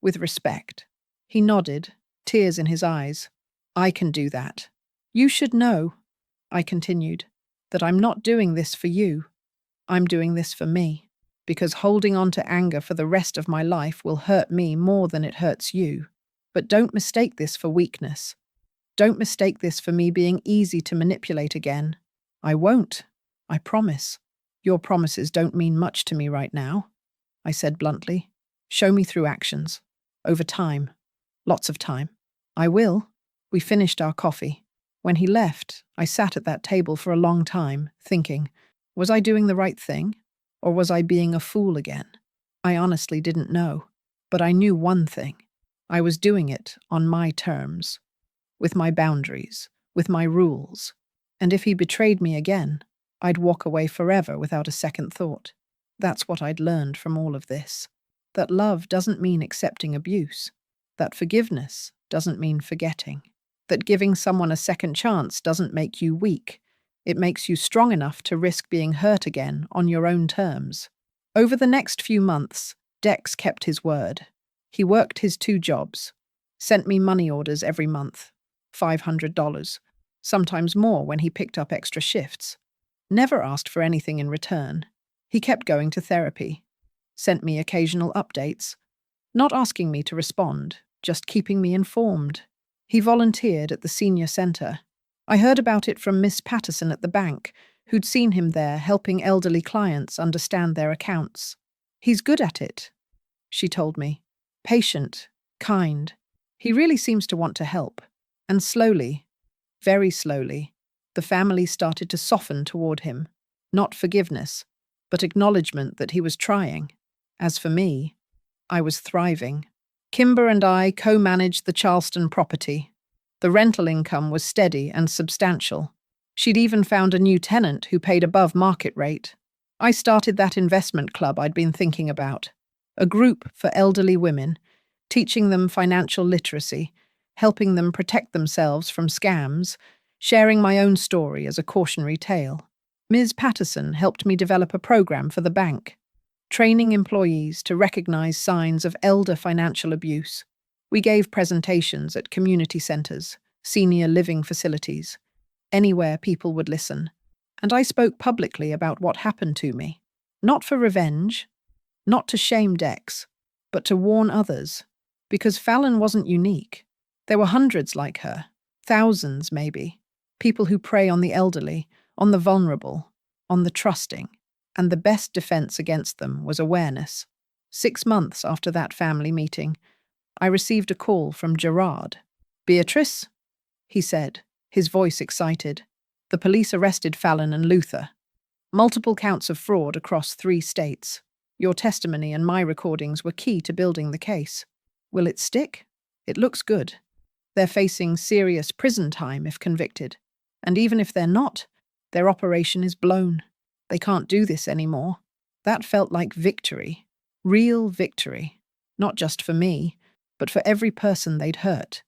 S1: with respect. He nodded, tears in his eyes. I can do that. You should know, I continued, that I'm not doing this for you. I'm doing this for me, because holding on to anger for the rest of my life will hurt me more than it hurts you. But don't mistake this for weakness. Don't mistake this for me being easy to manipulate again. I won't. I promise. Your promises don't mean much to me right now, I said bluntly. Show me through actions. Over time. Lots of time. I will. We finished our coffee. When he left, I sat at that table for a long time, thinking, was I doing the right thing? Or was I being a fool again? I honestly didn't know. But I knew one thing. I was doing it on my terms, with my boundaries, with my rules. And if he betrayed me again, I'd walk away forever without a second thought. That's what I'd learned from all of this. That love doesn't mean accepting abuse. That forgiveness doesn't mean forgetting. That giving someone a second chance doesn't make you weak. It makes you strong enough to risk being hurt again on your own terms. Over the next few months, Dex kept his word. He worked his 2 jobs, sent me money orders every month, $500, sometimes more when he picked up extra shifts. Never asked for anything in return. He kept going to therapy, sent me occasional updates, not asking me to respond, just keeping me informed. He volunteered at the senior center. I heard about it from Miss Patterson at the bank, who'd seen him there helping elderly clients understand their accounts. He's good at it, she told me. Patient, kind. He really seems to want to help. And slowly, very slowly, the family started to soften toward him. Not forgiveness, but acknowledgement that he was trying. As for me, I was thriving. Kimber and I co-managed the Charleston property. The rental income was steady and substantial. She'd even found a new tenant who paid above market rate. I started that investment club I'd been thinking about. A group for elderly women, teaching them financial literacy, helping them protect themselves from scams, sharing my own story as a cautionary tale. Ms. Patterson helped me develop a program for the bank. training employees to recognize signs of elder financial abuse. We gave presentations at community centers, senior living facilities, anywhere people would listen. And I spoke publicly about what happened to me. Not for revenge, not to shame Dex, but to warn others. Because Fallon wasn't unique. There were hundreds like her, thousands maybe, people who prey on the elderly, on the vulnerable, on the trusting. And the best defense against them was awareness. 6 months after that family meeting, I received a call from Gerard. "Beatrice?" he said, his voice excited. "The police arrested Fallon and Luther. Multiple counts of fraud across 3 states. Your testimony and my recordings were key to building the case. Will it stick? It looks good. They're facing serious prison time if convicted. And even if they're not, their operation is blown. They can't do this anymore." That felt like victory. Real victory. Not just for me, but for every person they'd hurt.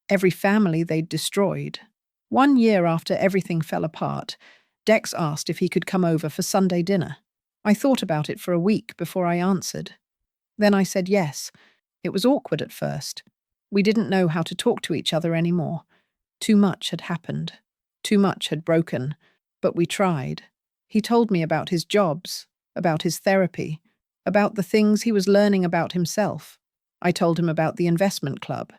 S1: Every family they'd destroyed. 1 year after everything fell apart, Dex asked if he could come over for Sunday dinner. I thought about it for a week before I answered. Then I said yes. It was awkward at first. We didn't know how to talk to each other anymore. Too much had happened. Too much had broken. But we tried. He told me about his jobs, about his therapy, about the things he was learning about himself. I told him about the investment club,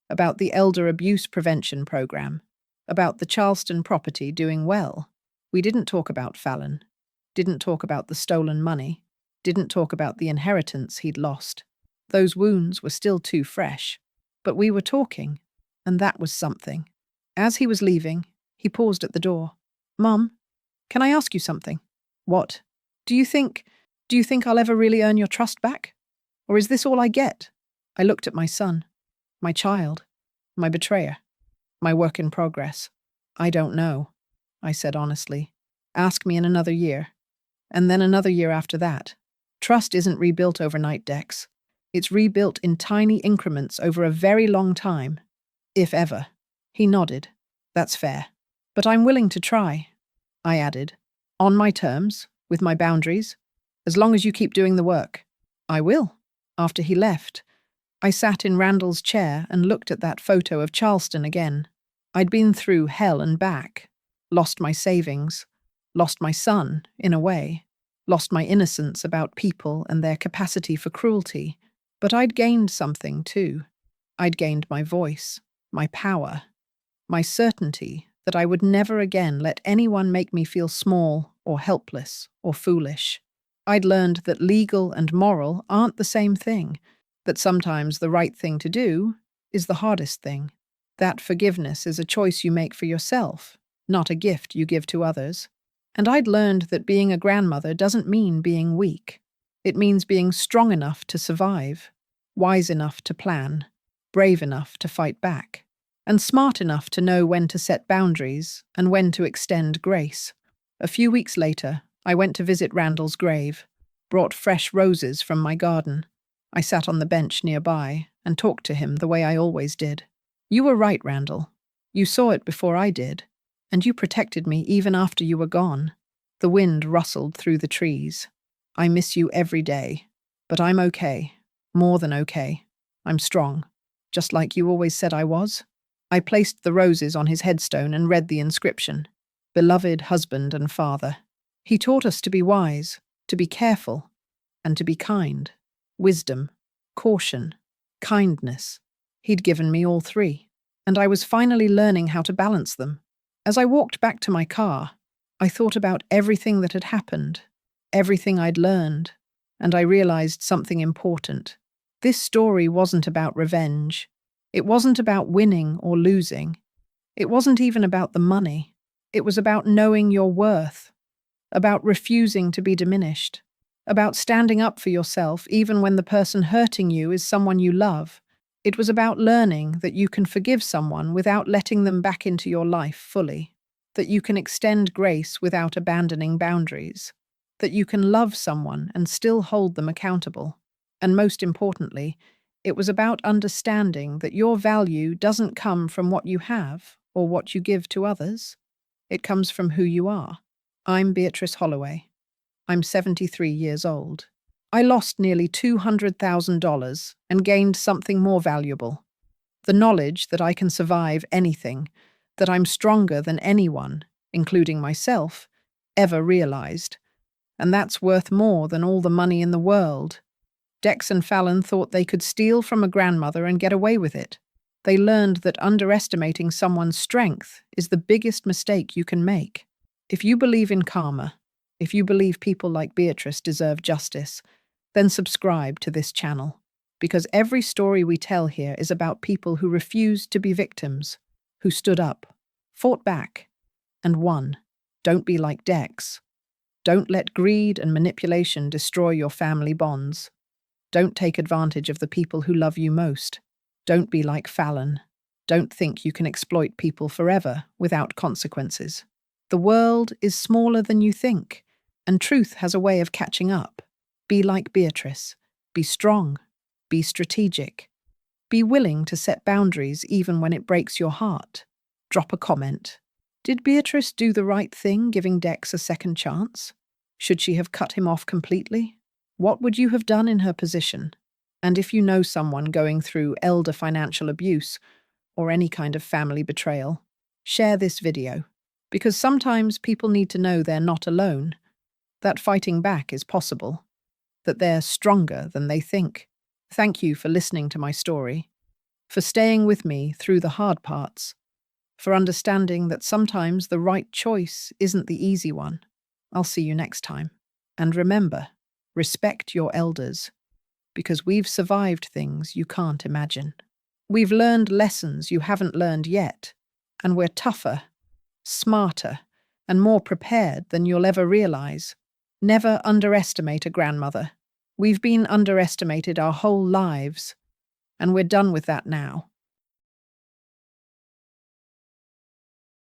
S1: about the elder abuse prevention program, about the Charleston property doing well. We didn't talk about Fallon, didn't talk about the stolen money, didn't talk about the inheritance he'd lost. Those wounds were still too fresh. But we were talking, and that was something. As he was leaving, he paused at the door. "Mum, can I ask you something?" "What?" Do you think I'll ever really earn your trust back? Or is this all I get?" I looked at my son, my child, my betrayer, my work in progress. "I don't know," I said honestly. "Ask me in another year. And then another year after that. Trust isn't rebuilt overnight, Dex. It's rebuilt in tiny increments over a very long time. If ever." He nodded. "That's fair. But I'm willing to try," I added. "On my terms, with my boundaries, as long as you keep doing the work." "I will." After he left, I sat in Randall's chair and looked at that photo of Charleston again. I'd been through hell and back, lost my savings, lost my son, in a way, lost my innocence about people and their capacity for cruelty. But I'd gained something, too. I'd gained my voice, my power, my certainty that I would never again let anyone make me feel small or helpless or foolish. I'd learned that legal and moral aren't the same thing, that sometimes the right thing to do is the hardest thing, that forgiveness is a choice you make for yourself, not a gift you give to others. And I'd learned that being a grandmother doesn't mean being weak. It means being strong enough to survive, wise enough to plan, brave enough to fight back, and smart enough to know when to set boundaries and when to extend grace. A few weeks later, I went to visit Randall's grave, brought fresh roses from my garden. I sat on the bench nearby and talked to him the way I always did. "You were right, Randall. You saw it before I did, and you protected me even after you were gone." The wind rustled through the trees. "I miss you every day, but I'm okay, more than okay. I'm strong, just like you always said I was." I placed the roses on his headstone and read the inscription, "Beloved husband and father." He taught us to be wise, to be careful, and to be kind. Wisdom, caution, kindness. He'd given me all 3, and I was finally learning how to balance them. As I walked back to my car, I thought about everything that had happened, everything I'd learned, and I realized something important. This story wasn't about revenge. It wasn't about winning or losing. It wasn't even about the money. It was about knowing your worth, about refusing to be diminished, about standing up for yourself even when the person hurting you is someone you love. It was about learning that you can forgive someone without letting them back into your life fully, that you can extend grace without abandoning boundaries, that you can love someone and still hold them accountable. And most importantly, it was about understanding that your value doesn't come from what you have or what you give to others. It comes from who you are. I'm Beatrice Holloway. I'm 73 years old. I lost nearly $200,000 and gained something more valuable. The knowledge that I can survive anything, that I'm stronger than anyone, including myself, ever realized. And that's worth more than all the money in the world. Dex and Fallon thought they could steal from a grandmother and get away with it. They learned that underestimating someone's strength is the biggest mistake you can make. If you believe in karma, if you believe people like Beatrice deserve justice, then subscribe to this channel. Because every story we tell here is about people who refused to be victims, who stood up, fought back, and won. Don't be like Dex. Don't let greed and manipulation destroy your family bonds. Don't take advantage of the people who love you most. Don't be like Fallon. Don't think you can exploit people forever without consequences. The world is smaller than you think, and truth has a way of catching up. Be like Beatrice. Be strong. Be strategic. Be willing to set boundaries even when it breaks your heart. Drop a comment. Did Beatrice do the right thing giving Dex a second chance? Should she have cut him off completely? What would you have done in her position? And if you know someone going through elder financial abuse or any kind of family betrayal, share this video. Because sometimes people need to know they're not alone, that fighting back is possible, that they're stronger than they think. Thank you for listening to my story, for staying with me through the hard parts, for understanding that sometimes the right choice isn't the easy one. I'll see you next time. And remember, respect your elders, because we've survived things you can't imagine. We've learned lessons you haven't learned yet, and we're tougher, smarter, and more prepared than you'll ever realize. Never underestimate a grandmother. We've been underestimated our whole lives, and we're done with that now.